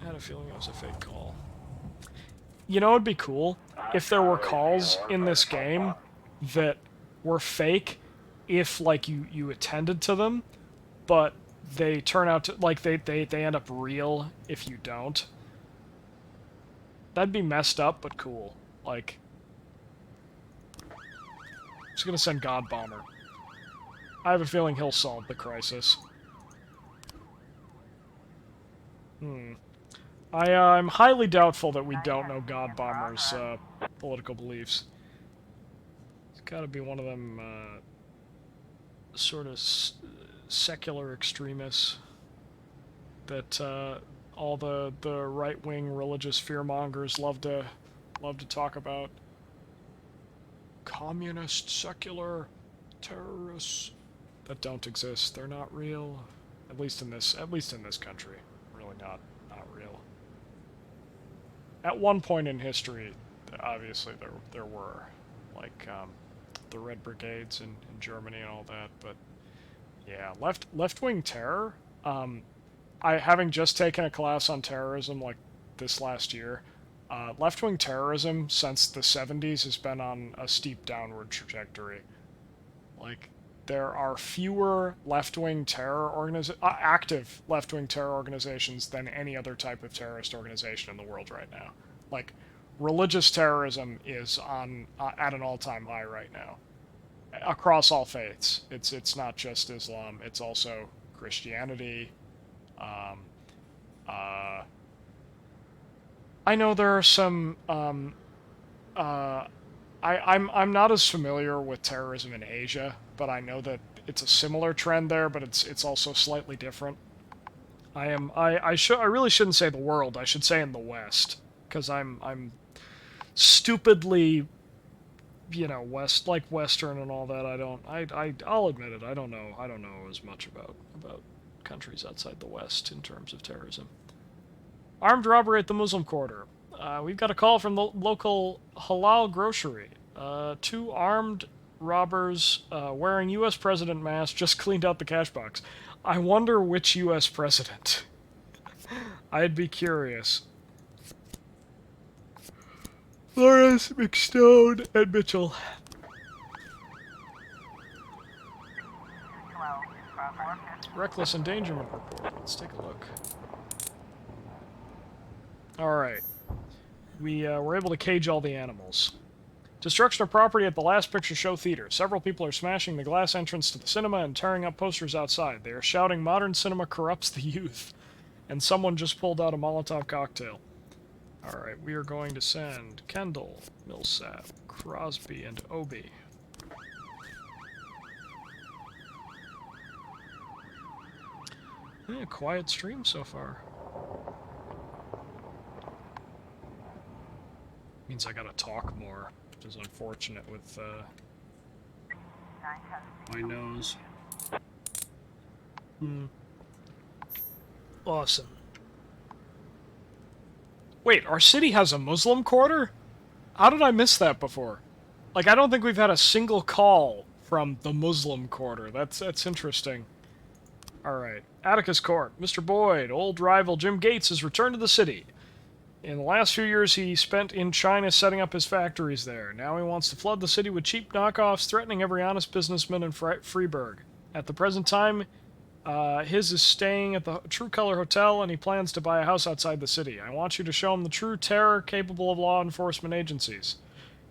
I had a feeling it was a fake call. You know, it'd be cool if there were calls in this game that were fake if, like, you attended to them, but they turn out to, like, they end up real if you don't. That'd be messed up, but cool. Like, I'm just gonna send God Bomber. I have a feeling he'll solve the crisis. I'm highly doubtful that we don't know God Bomber's political beliefs. It's gotta be one of them sort of secular extremists that all the right-wing religious fearmongers love to talk about. Communist, secular, terrorists that don't exist. They're not real. At least in this country. Really not real. At one point in history, obviously there were, like, the Red Brigades in Germany and all that, but yeah, left-wing terror. Having just taken a class on terrorism like this last year, left-wing terrorism since the 70s has been on a steep downward trajectory. Like, there are fewer left-wing active left-wing terror organizations than any other type of terrorist organization in the world right now. Like, religious terrorism is on at an all-time high right now, across all faiths. It's not just Islam; it's also Christianity. I know there are some. I'm not as familiar with terrorism in Asia, but I know that it's a similar trend there, but it's also slightly different. I really shouldn't say the world. I should say in the West, because I'm stupidly, you know, Western and all that. I'll admit it. I don't know as much about countries outside the West in terms of terrorism. Armed robbery at the Muslim Quarter. We've got a call from the local halal grocery. 2 armed robbers wearing U.S. president masks just cleaned out the cash box. I wonder which U.S. president. I'd be curious. Flores, McStone, and Mitchell. Reckless endangerment report. Let's take a look. Alright. We were able to cage all the animals. Destruction of property at the Last Picture Show Theater. Several people are smashing the glass entrance to the cinema and tearing up posters outside. They are shouting, "Modern cinema corrupts the youth." And someone just pulled out a Molotov cocktail. Alright, we are going to send Kendall, Millsap, Crosby, and Obi. Yeah, quiet stream so far. Means I gotta talk more, which is unfortunate with my nose. Awesome. Wait, our city has a Muslim quarter? How did I miss that before? Like, I don't think we've had a single call from the Muslim quarter. That's interesting. Alright. Atticus Court. Mr. Boyd, old rival Jim Gates, has returned to the city. In the last few years, he spent in China setting up his factories there. Now he wants to flood the city with cheap knockoffs, threatening every honest businessman in Freiburg. At the present time, his is staying at the True Color Hotel, and he plans to buy a house outside the city. I want you to show him the true terror capable of law enforcement agencies.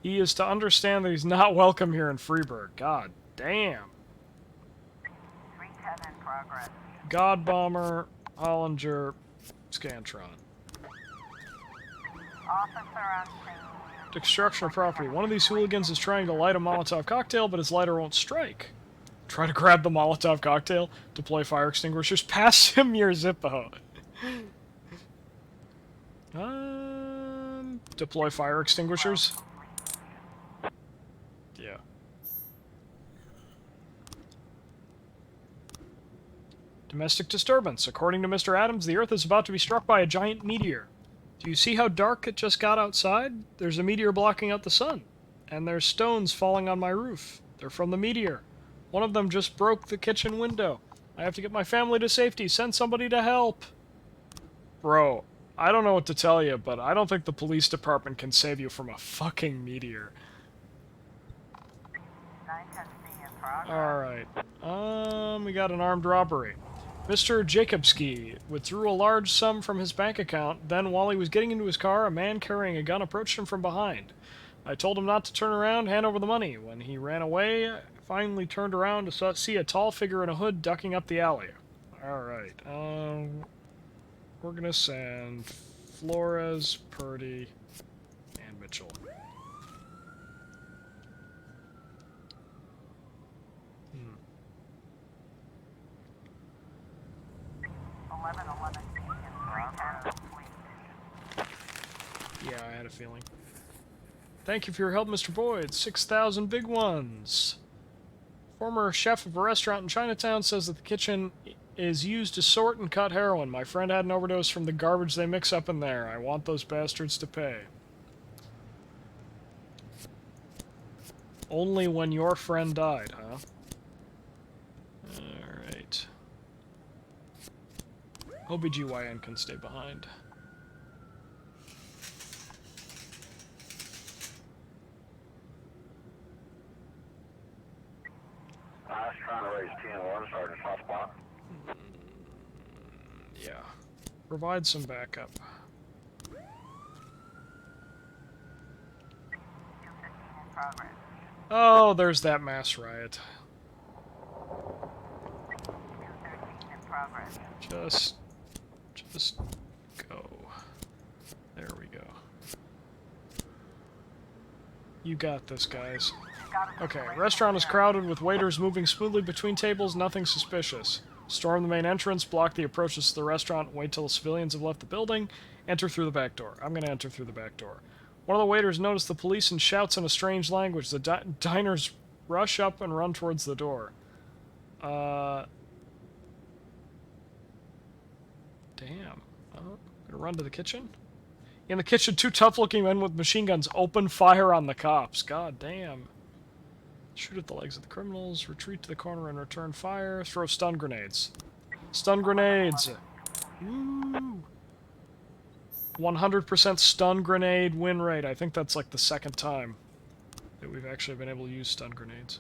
He is to understand that he's not welcome here in Freiburg. God damn. God Bomber, Hollinger, Scantron. Destruction of property. One of these hooligans is trying to light a Molotov cocktail, but his lighter won't strike. Try to grab the Molotov cocktail. Deploy fire extinguishers. Pass him your Zippo. Deploy fire extinguishers. Domestic disturbance. According to Mr. Adams, the Earth is about to be struck by a giant meteor. Do you see how dark it just got outside? There's a meteor blocking out the sun. And there's stones falling on my roof. They're from the meteor. One of them just broke the kitchen window. I have to get my family to safety. Send somebody to help. Bro, I don't know what to tell you, but I don't think the police department can save you from a fucking meteor. Alright. We got an armed robbery. Mr. Jacobski withdrew a large sum from his bank account. Then, while he was getting into his car, a man carrying a gun approached him from behind. I told him not to turn around, hand over the money. When he ran away, I finally turned around to see a tall figure in a hood ducking up the alley. Alright, we're gonna send Flores, Purdy, and Mitchell. Yeah, I had a feeling. Thank you for your help, Mr. Boyd. 6,000 big ones. Former chef of a restaurant in Chinatown says that the kitchen is used to sort and cut heroin. My friend had an overdose from the garbage they mix up in there. I want those bastards to pay. Only when your friend died, huh? Alright. OBGYN can stay behind. I was trying to raise 10-1, Sergeant Hot Spot. Yeah. Provide some backup. 215 in progress. Oh, there's that mass riot. 213 in progress. Just go. There we go. You got this, guys. Okay, restaurant is crowded with waiters moving smoothly between tables, nothing suspicious. Storm the main entrance, block the approaches to the restaurant, wait till the civilians have left the building, enter through the back door. I'm gonna enter through the back door. One of the waiters noticed the police and shouts in a strange language. The diners rush up and run towards the door. Damn. Gonna run to the kitchen? In the kitchen, two tough-looking men with machine guns open fire on the cops. God damn. Shoot at the legs of the criminals, retreat to the corner and return fire, throw stun grenades. Stun grenades! Woo! 100% stun grenade win rate. I think that's like the second time that we've actually been able to use stun grenades.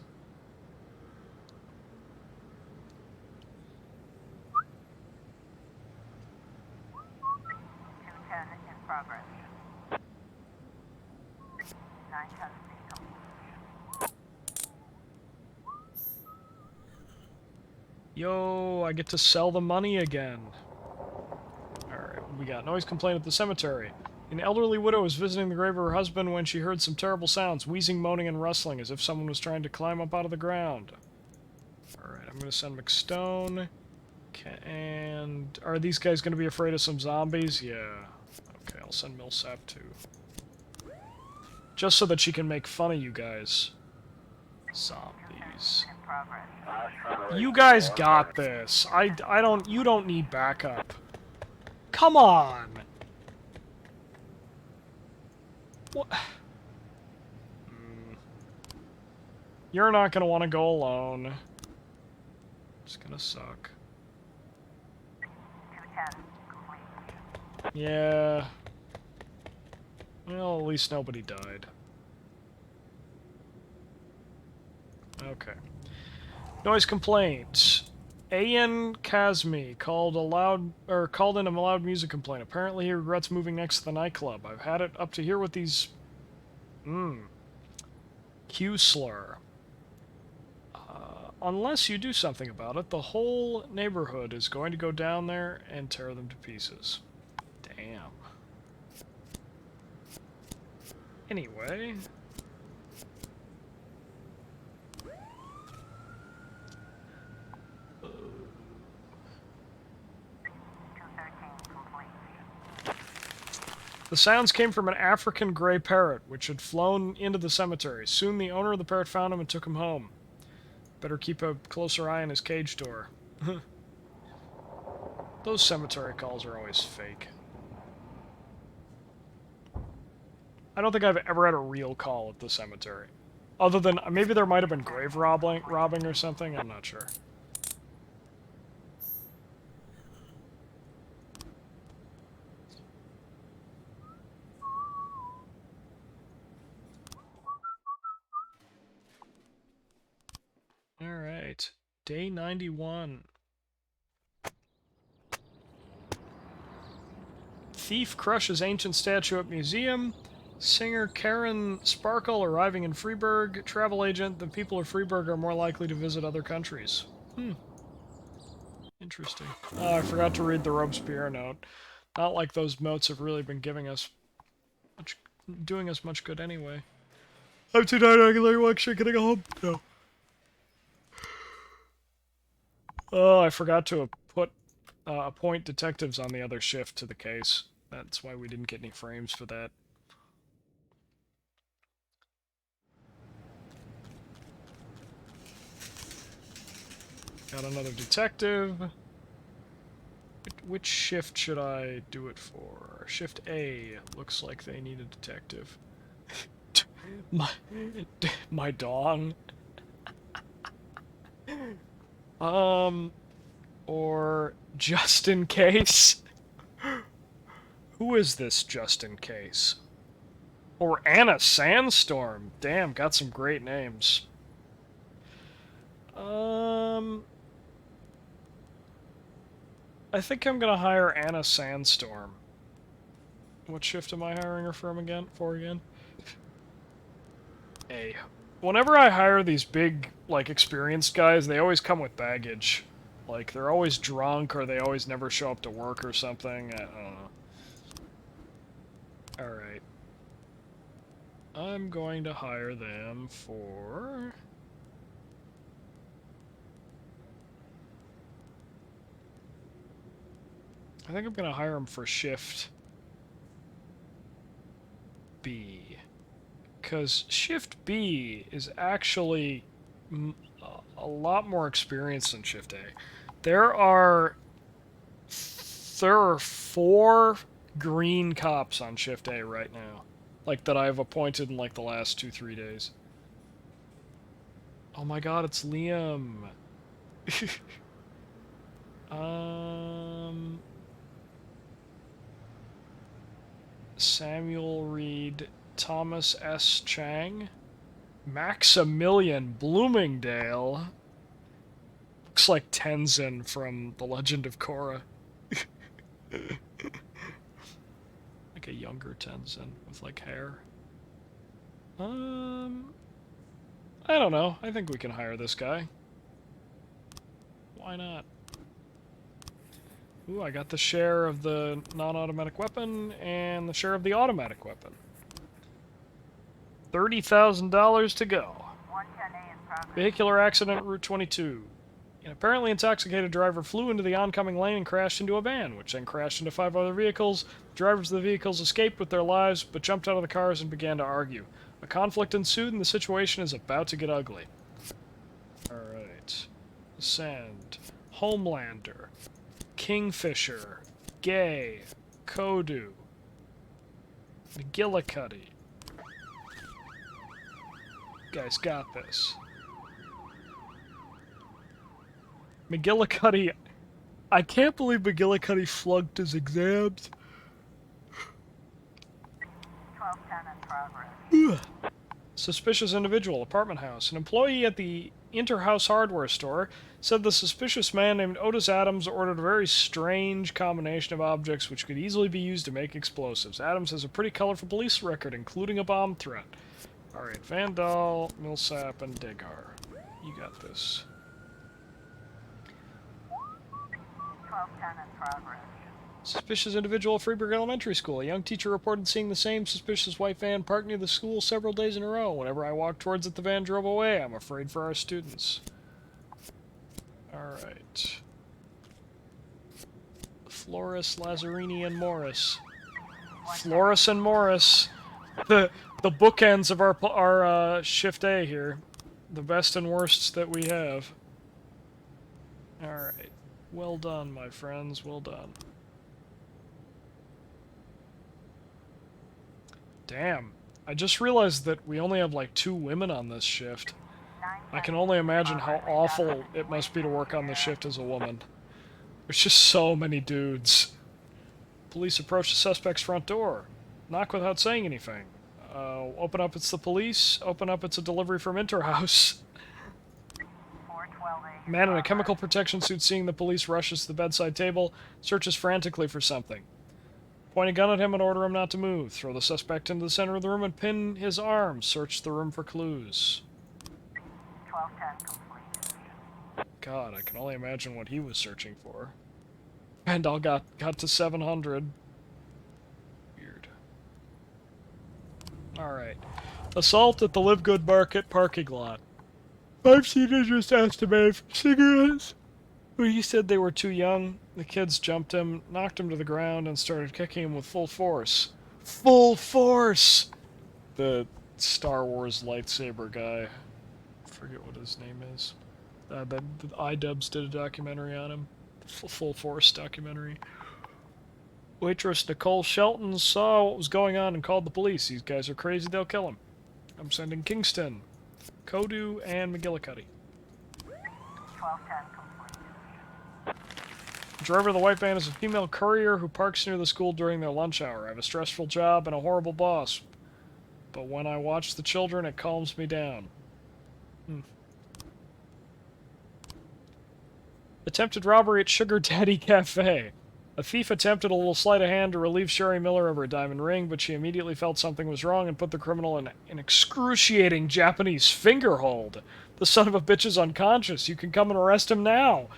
In progress. 910 complete. Yo, I get to sell the money again. Alright, we got noise complaint at the cemetery. An elderly widow was visiting the grave of her husband when she heard some terrible sounds, wheezing, moaning, and rustling, as if someone was trying to climb up out of the ground. Alright, I'm gonna send McStone. And are these guys gonna be afraid of some zombies? Yeah. Okay, I'll send Millsap too. Just so that she can make fun of you guys. Zombies. In progress. I was trying to raise You guys 10-1, got this. You don't need backup. Come on! What? You're not gonna want to go alone. It's gonna suck. 210 complete. Yeah. Well, at least nobody died. Okay. Noise complaint. A.N. Kazmi called in a loud music complaint. Apparently he regrets moving next to the nightclub. I've had it up to here with these... Q-slur. Unless you do something about it, the whole neighborhood is going to go down there and tear them to pieces. Damn. Anyway... The sounds came from an African gray parrot, which had flown into the cemetery. Soon the owner of the parrot found him and took him home. Better keep a closer eye on his cage door. Those cemetery calls are always fake. I don't think I've ever had a real call at the cemetery. Other than, maybe there might have been grave robbing or something, I'm not sure. Alright. Day 91. Thief crushes ancient statue at museum. Singer Karen Sparkle arriving in Freiburg. Travel agent, the people of Freiburg are more likely to visit other countries. Interesting. Oh, I forgot to read the Robespierre note. Not like those notes have really been doing us much good anyway. I'm too tired, I can let you watch shit, can I go home? No. Oh, I forgot to appoint detectives on the other shift to the case. That's why we didn't get any frames for that. Got another detective. Which shift should I do it for? Shift A. Looks like they need a detective. my dong. Or just in case? Who is this just in case? Or Anna Sandstorm. Damn, got some great names. I think I'm gonna hire Anna Sandstorm. What shift am I hiring her from again? A. Whenever I hire these big, like, experienced guys, they always come with baggage. Like, they're always drunk, or they always never show up to work or something. I don't know. Alright. I'm going to hire them for... I think I'm going to hire them for shift B. Because shift B is actually a lot more experienced than shift A. There are 4 green cops on shift A right now. Like, that I've appointed in, like, the last 2-3 days. Oh my god, it's Liam. Samuel Reed, Thomas S. Chang, Maximilian Bloomingdale. Looks like Tenzin from The Legend of Korra. Like a younger Tenzin with, like, hair. I don't know. I think we can hire this guy. Why not? Ooh, I got the share of the non-automatic weapon and the share of the automatic weapon. $30,000 to go. Vehicular accident, Route 22. An apparently intoxicated driver flew into the oncoming lane and crashed into a van, which then crashed into 5 other vehicles. The drivers of the vehicles escaped with their lives, but jumped out of the cars and began to argue. A conflict ensued, and the situation is about to get ugly. Alright. Send. Homelander. Kingfisher. Gay. Kodu. McGillicuddy. You guys got this. McGillicuddy... I can't believe McGillicuddy flunked his exams. 1210 in progress. Suspicious individual, apartment house. An employee at the Interhouse hardware store said the suspicious man named Otis Adams ordered a very strange combination of objects which could easily be used to make explosives. Adams has a pretty colorful police record, including a bomb threat. Alright, Vandal, Millsap, and Degar. You got this. 1210 in progress. Suspicious individual at Freiburg Elementary School. A young teacher reported seeing the same suspicious white van parked near the school several days in a row. Whenever I walked towards it, the van drove away. I'm afraid for our students. Alright. Flores, Lazzarini, and Morris. Flores and Morris. The bookends of our shift A here. The best and worsts that we have. Alright. Well done, my friends, well done. Damn. I just realized that we only have like 2 women on this shift. I can only imagine how awful it must be to work on this shift as a woman. There's just so many dudes. Police approach the suspect's front door. Knock without saying anything. Open up, it's the police. Open up, it's a delivery from Interhouse. 412A. Man in a chemical protection suit seeing the police rushes to the bedside table, searches frantically for something. Point a gun at him and order him not to move. Throw the suspect into the center of the room and pin his arms. Search the room for clues. 1210 complete. God, I can only imagine what he was searching for. And all got to 700. Weird. Alright. Assault at the Live Good Market parking lot. 5 teenagers estimated for cigarettes. When he said they were too young, the kids jumped him, knocked him to the ground, and started kicking him with full force. Full force! The Star Wars lightsaber guy. I forget what his name is. The iDubbbz did a documentary on him. Full Force documentary. Waitress Nicole Shelton saw what was going on and called the police. These guys are crazy, they'll kill him. I'm sending Kingston, Kodu, and McGillicuddy. 1210 complete. The driver of the white van is a female courier who parks near the school during their lunch hour. I have a stressful job and a horrible boss. But when I watch the children, it calms me down. Attempted robbery at Sugar Daddy Cafe. A thief attempted a little sleight of hand to relieve Sherry Miller of her diamond ring, but she immediately felt something was wrong and put the criminal in an excruciating Japanese finger hold. The son of a bitch is unconscious. You can come and arrest him now.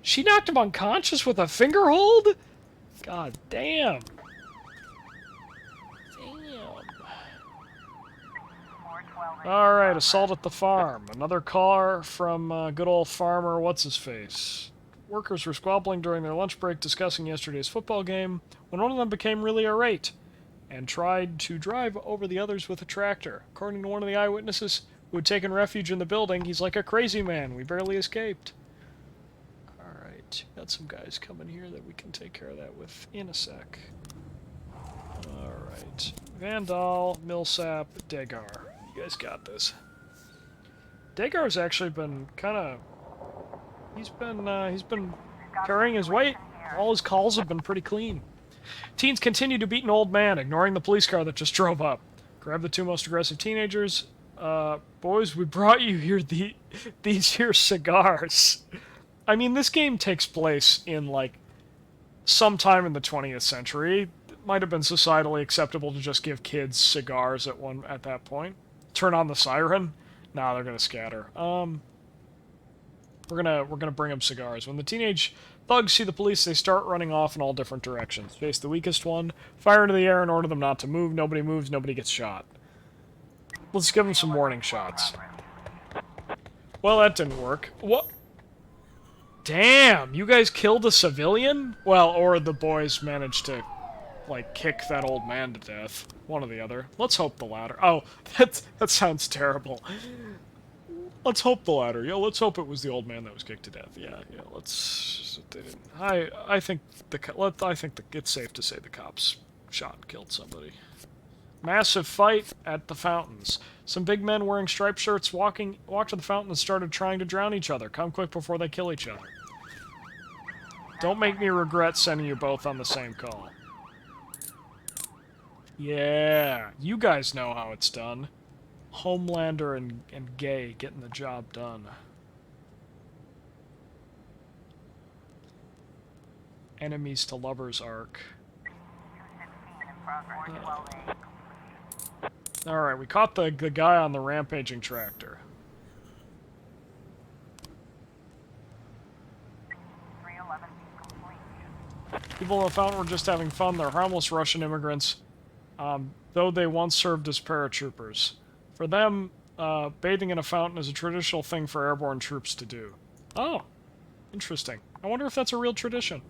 She knocked him unconscious with a finger hold? God damn. Damn. 412A. Alright, assault at the farm. Another car from good old farmer what's-his-face. Workers were squabbling during their lunch break discussing yesterday's football game when one of them became really irate and tried to drive over the others with a tractor. According to one of the eyewitnesses who had taken refuge in the building, he's like a crazy man. We barely escaped. Alright, got some guys coming here that we can take care of that with in a sec. Alright. Vandal, Millsap, Degar. You guys got this. Degar's actually been kind of... He's been carrying his weight. All his calls have been pretty clean. Teens continue to beat an old man, ignoring the police car that just drove up. Grab the 2 most aggressive teenagers. Boys, we brought you here these here cigars. I mean, this game takes place in, like, sometime in the 20th century. It might have been societally acceptable to just give kids cigars at that point. Turn on the siren. Nah, they're gonna scatter. We're gonna bring them cigars. When the teenage thugs see the police, they start running off in all different directions. Face the weakest one, fire into the air and order them not to move. Nobody moves, nobody gets shot. Let's give them some warning shots. Well, that didn't work. What? Damn, you guys killed a civilian? Well, or the boys managed to, like, kick that old man to death. One or the other. Let's hope the latter. Oh, that sounds terrible. Let's hope the latter. Yeah, let's hope it was the old man that was kicked to death. Yeah. Let's. I think it's safe to say the cops shot and killed somebody. Massive fight at the fountains. Some big men wearing striped shirts walked to the fountain and started trying to drown each other. Come quick before they kill each other. Don't make me regret sending you both on the same call. Yeah, you guys know how it's done. Homelander and Gay getting the job done. Enemies to lovers arc. 216 in progress. 412A. Alright, we caught the guy on the rampaging tractor. 311 complete. People in the fountain were just having fun. They're harmless Russian immigrants, though they once served as paratroopers. For them, bathing in a fountain is a traditional thing for airborne troops to do. Oh, interesting. I wonder if that's a real tradition.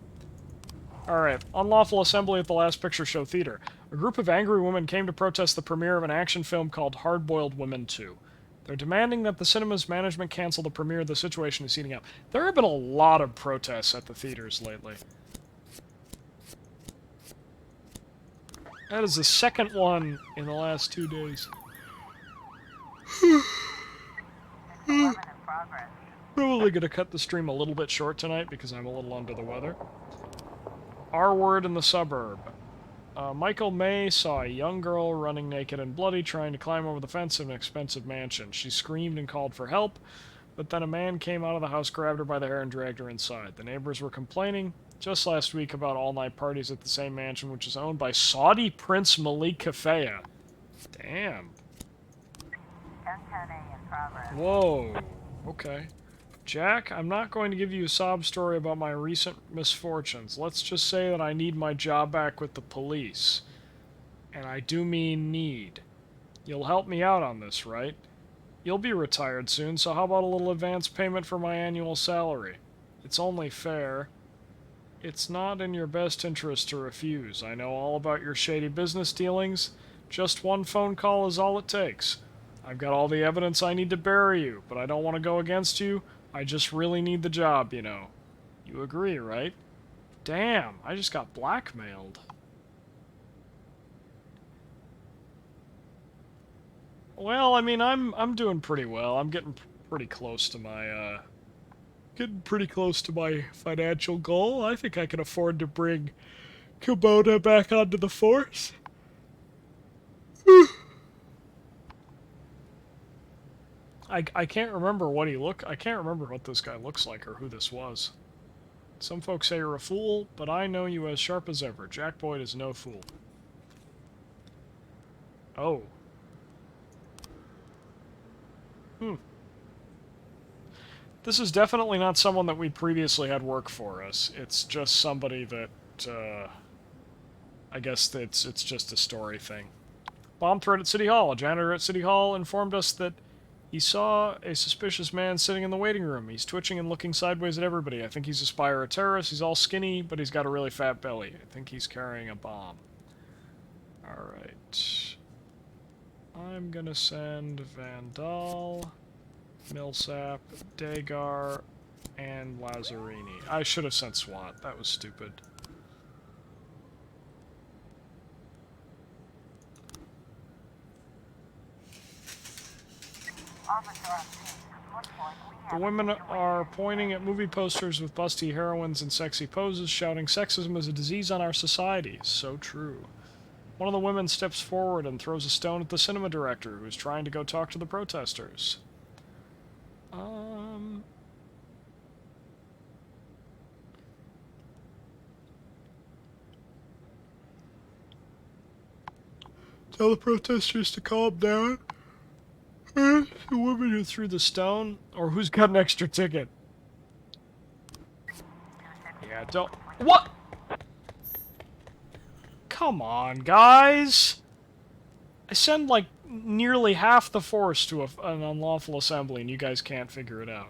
Alright, unlawful assembly at the Last Picture Show Theater. A group of angry women came to protest the premiere of an action film called Hard-Boiled Women 2. They're demanding that the cinema's management cancel the premiere. The situation is heating up. There have been a lot of protests at the theaters lately. That is the second one in the last 2 days. 11 in progress. Probably going to cut the stream a little bit short tonight because I'm a little under the weather. R word in the suburb. Michael May saw a young girl running naked and bloody trying to climb over the fence of an expensive mansion. She screamed and called for help, but then a man came out of the house, grabbed her by the hair, and dragged her inside. The neighbors were complaining just last week about all-night parties at the same mansion, which is owned by Saudi Prince Malik Kafaya. Damn. 1010A in progress. Whoa. Okay. Jack, I'm not going to give you a sob story about my recent misfortunes. Let's just say that I need my job back with the police. And I do mean need. You'll help me out on this, right? You'll be retired soon, so how about a little advance payment for my annual salary? It's only fair. It's not in your best interest to refuse. I know all about your shady business dealings. Just one phone call is all it takes. I've got all the evidence I need to bury you, but I don't want to go against you. I just really need the job, you know. You agree, right? Damn, I just got blackmailed. Well, I mean, I'm doing pretty well. I'm getting pretty close to my financial goal. I think I can afford to bring Kubota back onto the force. I can't remember what I can't remember what this guy looks like or who this was. Some folks say you're a fool, but I know you as sharp as ever. Jack Boyd is no fool. Oh. This is definitely not someone that we previously had work for us. It's just somebody that, I guess it's just a story thing. Bomb threat at City Hall. A janitor at City Hall informed us that he saw a suspicious man sitting in the waiting room. He's twitching and looking sideways at everybody. I think he's a spy or a terrorist. He's all skinny, but he's got a really fat belly. I think he's carrying a bomb. Alright. I'm gonna send Vandal, Millsap, Dagar, and Lazzarini. I should have sent SWAT. That was stupid. Officer on scene. Looks like we The have women a situation. are pointing at movie posters with busty heroines and sexy poses, shouting sexism is a disease on our society. So true. One of the women steps forward and throws a stone at the cinema director, who is trying to go talk to the protesters. Tell the protesters to calm down. The woman who threw the stone, or who's got an extra ticket. Yeah, don't... What? Come on, guys! I send, like, nearly half the force to an unlawful assembly, and you guys can't figure it out.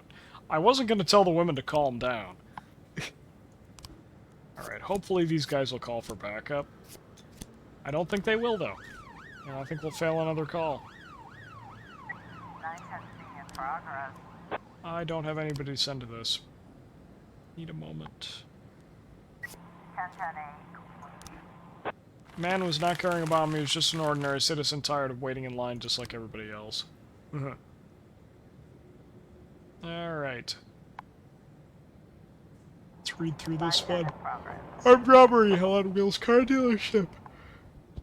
I wasn't going to tell the women to calm down. Alright, hopefully these guys will call for backup. I don't think they will, though. And I think we'll fail another call. 910C in progress. I don't have anybody to send to this. Need a moment. 1010A complete. Man was not carrying a bomb, he was just an ordinary citizen tired of waiting in line just like everybody else. Alright. Let's read through this 510 one. in progress. Armed robbery, Hell on Wheels car dealership.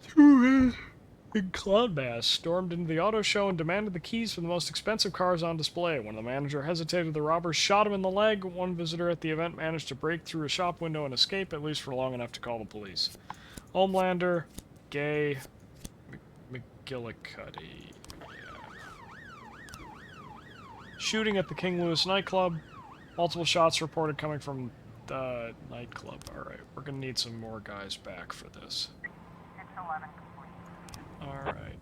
Two men in clown mask stormed into the auto show and demanded the keys for the most expensive cars on display. When the manager hesitated, the robbers shot him in the leg. One visitor at the event managed to break through a shop window and escape, at least for long enough to call the police. Homelander, Gay, McGillicuddy. Yeah. Shooting at the King Louis nightclub. Multiple shots reported coming from the nightclub. Alright, we're gonna need some more guys back for this. 611 complete. Alright.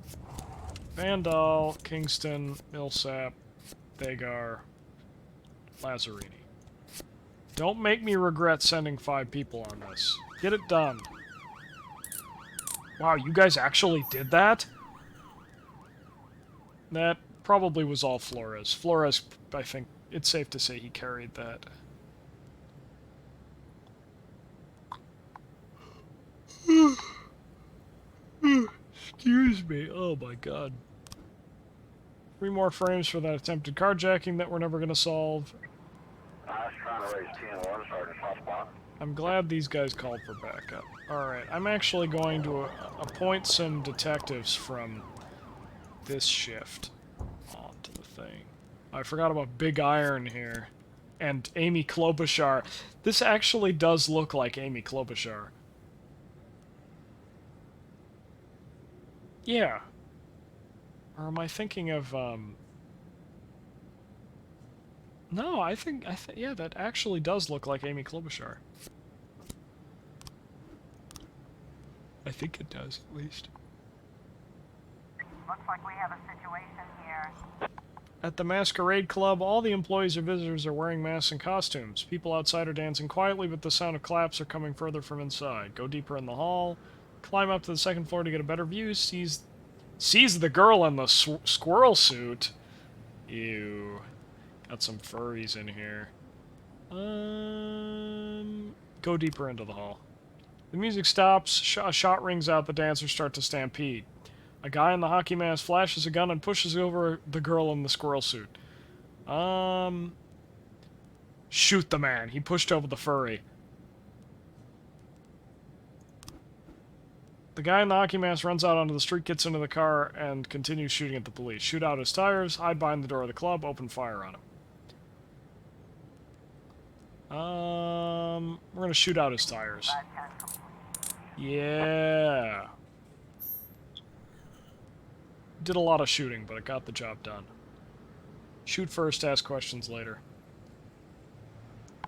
Vandal, Kingston, Millsap, Dagar, Lazzarini. Don't make me regret sending 5 people on this. Get it done. Wow, you guys actually did that? That probably was all Flores. Flores, I think it's safe to say he carried that. Excuse me. Oh my god. 3 more frames for that attempted carjacking that we're never going to solve. I was trying to raise 10-1, Sergeant, hot spot. I'm glad these guys called for backup. Alright, I'm actually going to appoint some detectives from this shift onto the thing. I forgot about Big Iron here. And Amy Klobuchar. This actually does look like Amy Klobuchar. Yeah. Or am I thinking of, No, I think, yeah, that actually does look like Amy Klobuchar. I think it does, at least. Looks like we have a situation here. At the Masquerade Club, all the employees or visitors are wearing masks and costumes. People outside are dancing quietly, but the sound of claps are coming further from inside. Go deeper in the hall. Climb up to the second floor to get a better view. Sees the girl in the squirrel suit. Ew. Got some furries in here. Go deeper into the hall. The music stops. A shot rings out. The dancers start to stampede. A guy in the hockey mask flashes a gun and pushes over the girl in the squirrel suit. Shoot the man. He pushed over the furry. The guy in the hockey mask runs out onto the street, gets into the car, and continues shooting at the police. Shoot out his tires, hide behind the door of the club, open fire on him. We're gonna shoot out his tires. Yeah. Did a lot of shooting, but it got the job done. Shoot first, ask questions later.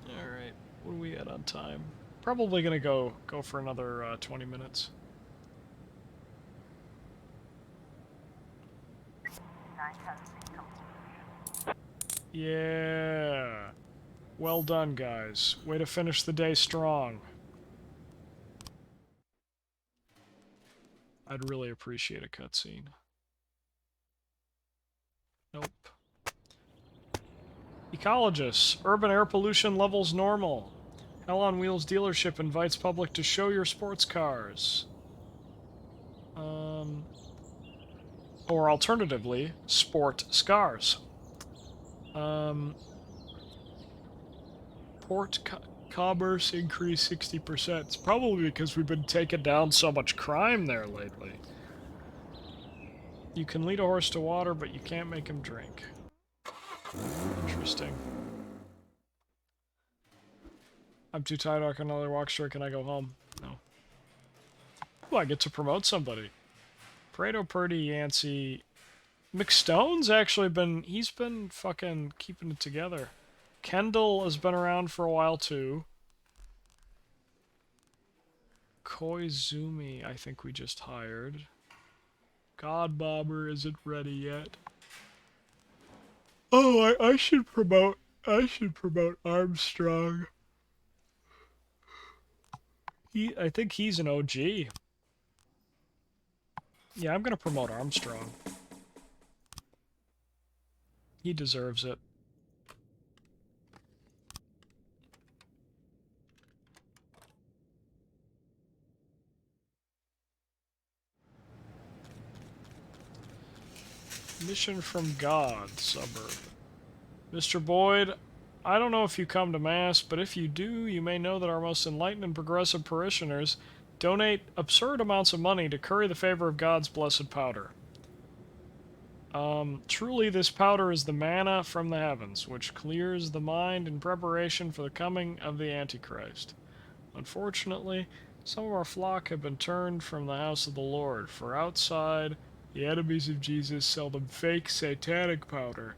Alright, what are we at on time? Probably gonna go for another 20 minutes. Yeah. Well done, guys. Way to finish the day strong. I'd really appreciate a cutscene. Nope. Ecologists. Urban air pollution levels normal. Hell on Wheels dealership invites public to show your sports cars. Or alternatively, sport scars. Port commerce increased 60%. It's probably because we've been taking down so much crime there lately. You can lead a horse to water, but you can't make him drink. Interesting. I'm too tired to walk another walk straight. Can I go home? No. Oh, I get to promote somebody. Pareto, Purdy, Yancey. McStone's actually he's been fucking keeping it together. Kendall has been around for a while too. Koizumi, I think we just hired. Godbobber isn't ready yet. Oh, I should promote Armstrong. I think he's an OG. Yeah, I'm gonna promote Armstrong. He deserves it. Mission from God, suburb. Mr. Boyd, I don't know if you come to Mass, but if you do, you may know that our most enlightened and progressive parishioners donate absurd amounts of money to curry the favor of God's blessed powder. Truly this powder is the manna from the heavens, which clears the mind in preparation for the coming of the Antichrist. Unfortunately, some of our flock have been turned from the house of the Lord, for outside, the enemies of Jesus sell them fake satanic powder,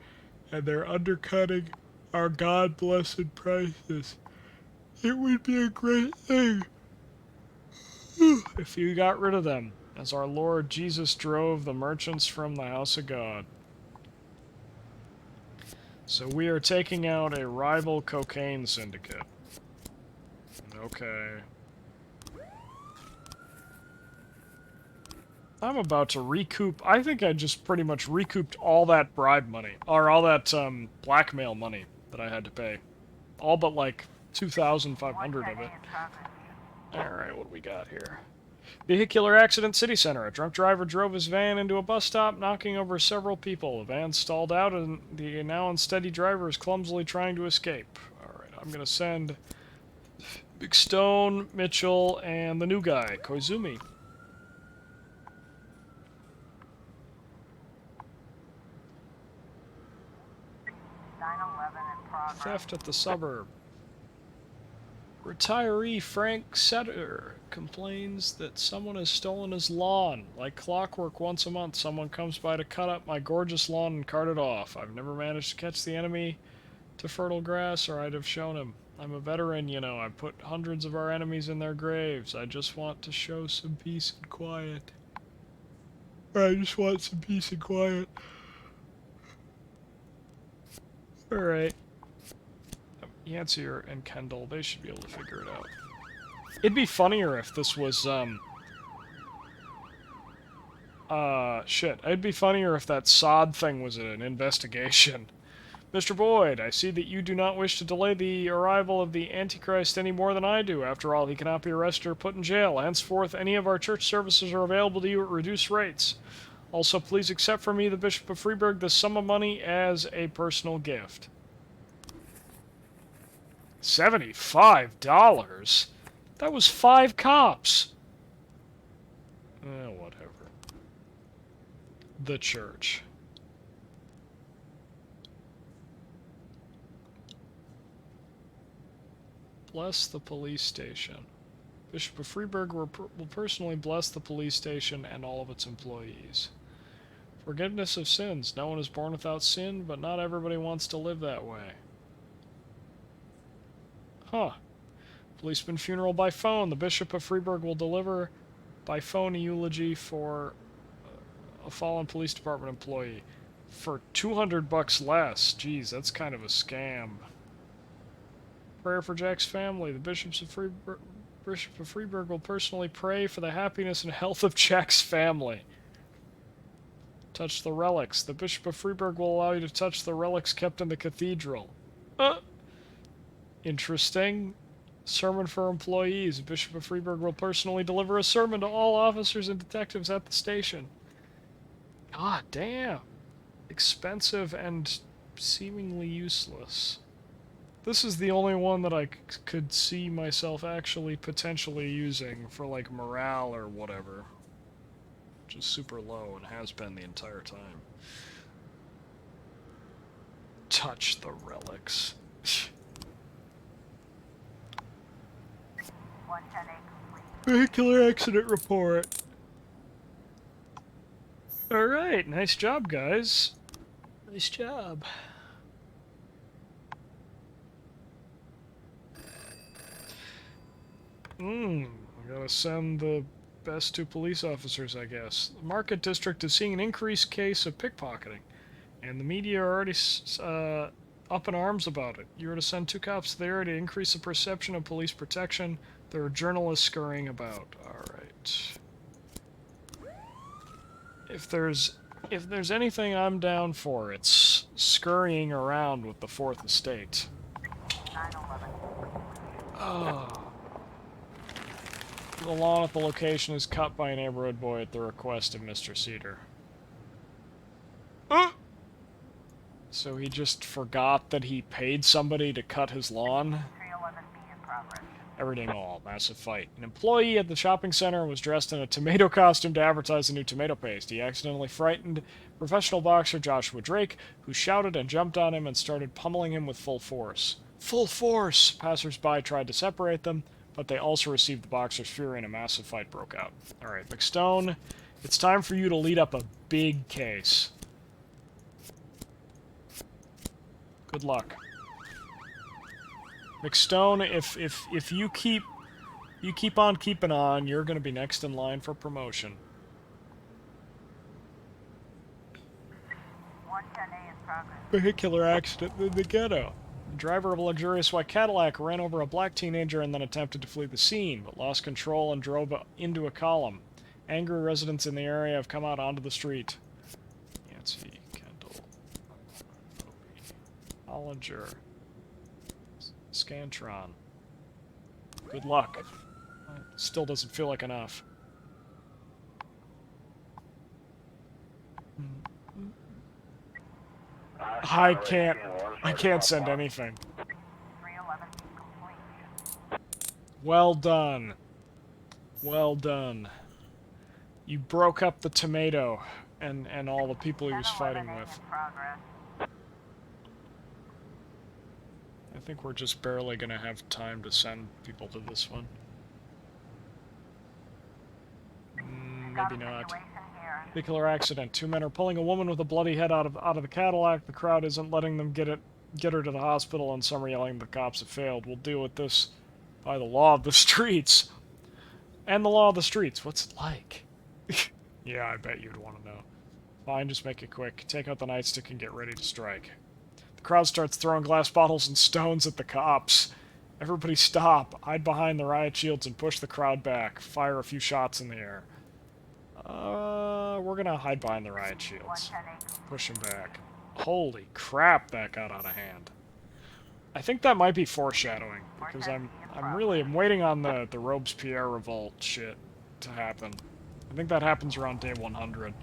and they're undercutting our God-blessed prices. It would be a great thing if you got rid of them, as our Lord Jesus drove the merchants from the house of God. So we are taking out a rival cocaine syndicate. Okay. I'm about to recoup. I think I just pretty much recouped all that bribe money, or all that blackmail money that I had to pay. All but like 2,500 of it. Alright, what do we got here? Vehicular accident, city center. A drunk driver drove his van into a bus stop, knocking over several people. The van stalled out, and the now unsteady driver is clumsily trying to escape. Alright, I'm gonna send Big Stone, Mitchell, and the new guy, Koizumi. Theft at the suburb. Retiree Frank Setter complains that someone has stolen his lawn. Like clockwork, once a month, someone comes by to cut up my gorgeous lawn and cart it off. I've never managed to catch the enemy to fertile grass, or I'd have shown him. I'm a veteran, you know. I put hundreds of our enemies in their graves. I just want to show some peace and quiet. I just want some peace and quiet. Alright. Yancey and Kendall, they should be able to figure it out. It'd be funnier if this was, shit. It'd be funnier if that sod thing was an investigation. Mr. Boyd, I see that you do not wish to delay the arrival of the Antichrist any more than I do. After all, he cannot be arrested or put in jail. Henceforth, any of our church services are available to you at reduced rates. Also, please accept from me, the Bishop of Freeburg, this sum of money as a personal gift. $75? That was 5 cops. Whatever. The church. Bless the police station. Bishop of Freeburg will personally bless the police station and all of its employees. Forgiveness of sins. No one is born without sin, but not everybody wants to live that way. Huh. Policeman funeral by phone. The Bishop of Freeburg will deliver by phone a eulogy for a fallen police department employee. For $200 less. Jeez, that's kind of a scam. Prayer for Jack's family. The Bishop of Freeburg will personally pray for the happiness and health of Jack's family. Touch the relics. The Bishop of Freeburg will allow you to touch the relics kept in the cathedral. Interesting. Sermon for employees. The Bishop of Freeburg will personally deliver a sermon to all officers and detectives at the station. God damn. Expensive and seemingly useless. This is the only one that I could see myself actually potentially using for, like, morale or whatever. Which is super low and has been the entire time. Touch the relics. Vehicular accident report. Alright, nice job, guys. Nice job. I gotta send the best 2 police officers, I guess. The Market District is seeing an increased case of pickpocketing, and the media are already up in arms about it. You are to send 2 cops there to increase the perception of police protection. There are journalists scurrying about. Alright. If there's anything I'm down for, it's scurrying around with the 4th Estate. Oh. The lawn at the location is cut by a neighborhood boy at the request of Mr. Cedar. So he just forgot that he paid somebody to cut his lawn? Everyday Mall, massive fight. An employee at the shopping center was dressed in a tomato costume to advertise the new tomato paste. He accidentally frightened professional boxer Joshua Drake, who shouted and jumped on him and started pummeling him with full force. Full force! Passers-by tried to separate them, but they also received the boxer's fury and a massive fight broke out. Alright, McStone, it's time for you to lead up a big case. Good luck. McStone, if you keep on keeping on, you're going to be next in line for promotion. 110A in progress. Vehicular accident in the ghetto. The driver of a luxurious white Cadillac ran over a black teenager and then attempted to flee the scene, but lost control and drove into a column. Angry residents in the area have come out onto the street. Yancey, Kendall, Hollinger, Scantron. Good luck. Still doesn't feel like enough. I can't send anything. 311 complete. Well done. Well done. You broke up the tomato and all the people he was fighting 1011 with. in progress. I think we're just barely gonna have time to send people to this one. Got Maybe a not. situation here. Vehicular accident. Two men are pulling a woman with a bloody head out of the Cadillac. The crowd isn't letting them get her to the hospital, and some are yelling the cops have failed. We'll deal with this by the law of the streets. And the law of the streets. What's it like? Yeah, I bet you'd want to know. Fine, just make it quick. Take out the nightstick and get ready to strike. The crowd starts throwing glass bottles and stones at the cops. Everybody stop. Hide behind the riot shields and push the crowd back. Fire a few shots in the air. We're gonna hide behind the riot shields. 110 Push him back. Holy crap, that got out of hand. I think that might be foreshadowing, because I'm waiting on the Robespierre revolt shit to happen. I think that happens around day 100.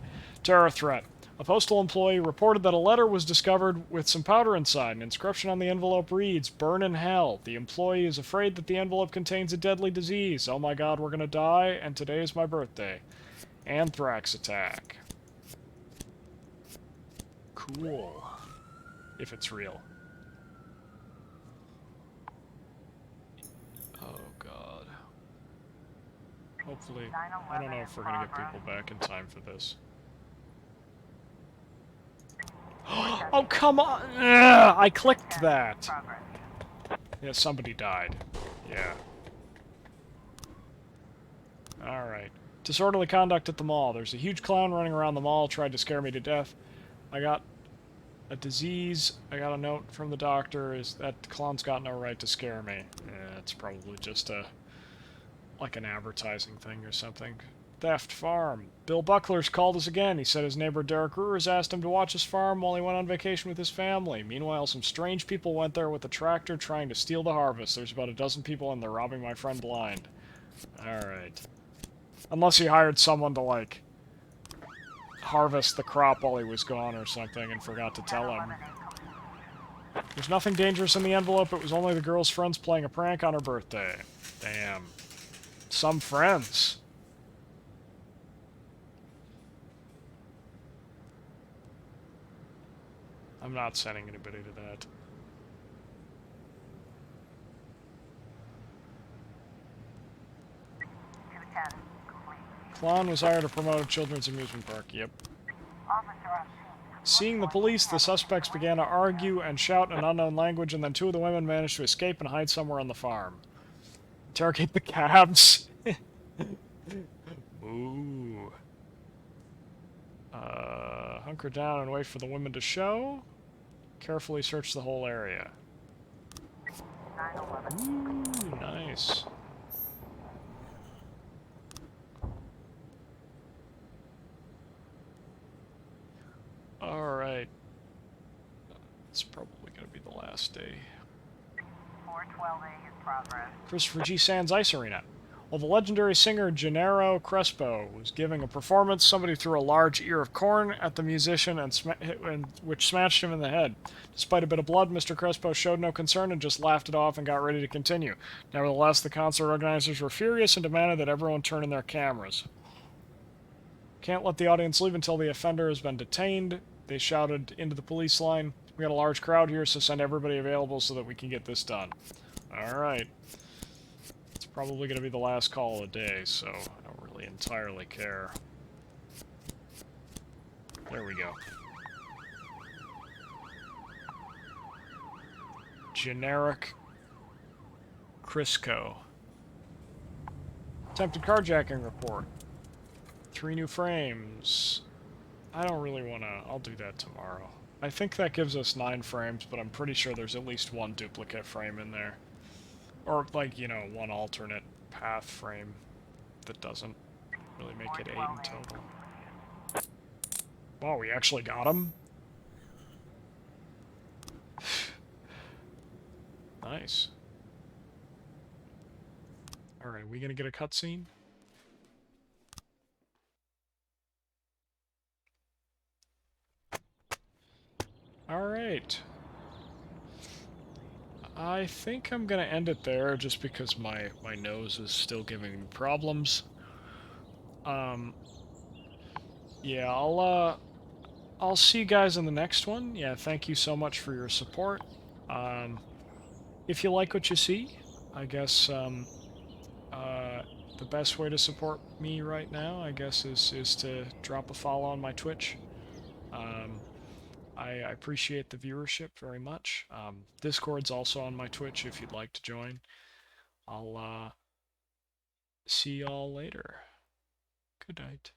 Terror threat. A postal employee reported that a letter was discovered with some powder inside. An inscription on the envelope reads, "Burn in hell." The employee is afraid that the envelope contains a deadly disease. Oh my god, we're gonna die, and today is my birthday. Anthrax attack. Cool. If it's real. Oh god. Hopefully, I don't know if we're gonna get people back in time for this. Oh, come on! Ugh, I clicked that! progress. Yeah, somebody died. Yeah. Alright. Disorderly conduct at the mall. There's a huge clown running around the mall, tried to scare me to death. I got a disease. I got a note from the doctor. Is that the clown's got no right to scare me. Yeah, it's probably just like an advertising thing or something. Theft farm. Bill Buckler's called us again. He said his neighbor Derek Rivers asked him to watch his farm while he went on vacation with his family. Meanwhile, some strange people went there with a tractor trying to steal the harvest. There's about a dozen people and they're robbing my friend blind. Alright. Unless he hired someone to, like, harvest the crop while he was gone or something and forgot to tell him. There's nothing dangerous in the envelope. It was only the girl's friends playing a prank on her birthday. Damn. Some friends. I'm not sending anybody to that. Klon was hired to promote a children's amusement park. Yep. Officer on scene. Seeing the police, the suspects began to argue and shout in an unknown language, and then two of the women managed to escape and hide somewhere on the farm. Interrogate the cabs. Ooh. Hunker down and wait for the women to show. Carefully search the whole area. 911. Ooh, nice. Alright. It's probably going to be the last day. 412A in progress. Christopher G. Sands Ice Arena. While the legendary singer Gennaro Crespo was giving a performance, somebody threw a large ear of corn at the musician which smashed him in the head. Despite a bit of blood, Mr. Crespo showed no concern and just laughed it off and got ready to continue. Nevertheless, the concert organizers were furious and demanded that everyone turn in their cameras. Can't let the audience leave until the offender has been detained. They shouted into the police line. We got a large crowd here, so send everybody available so that we can get this done. Alright. It's probably going to be the last call of the day, so I don't really entirely care. There we go. Generic Crisco. Attempted carjacking report. 3 new frames. I don't really want to... I'll do that tomorrow. I think that gives us 9 frames, but I'm pretty sure there's at least 1 duplicate frame in there. Or, like, you know, 1 alternate path frame that doesn't really make it 8 in total. Wow, we actually got him? Nice. Alright, we gonna get a cutscene? Alright. I think I'm gonna end it there just because my nose is still giving me problems. Yeah, I'll see you guys in the next one. Yeah, thank you so much for your support. If you like what you see, I guess the best way to support me right now, I guess, is to drop a follow on my Twitch. I appreciate the viewership very much. Discord's also on my Twitch if you'd like to join. I'll see y'all later. Good night.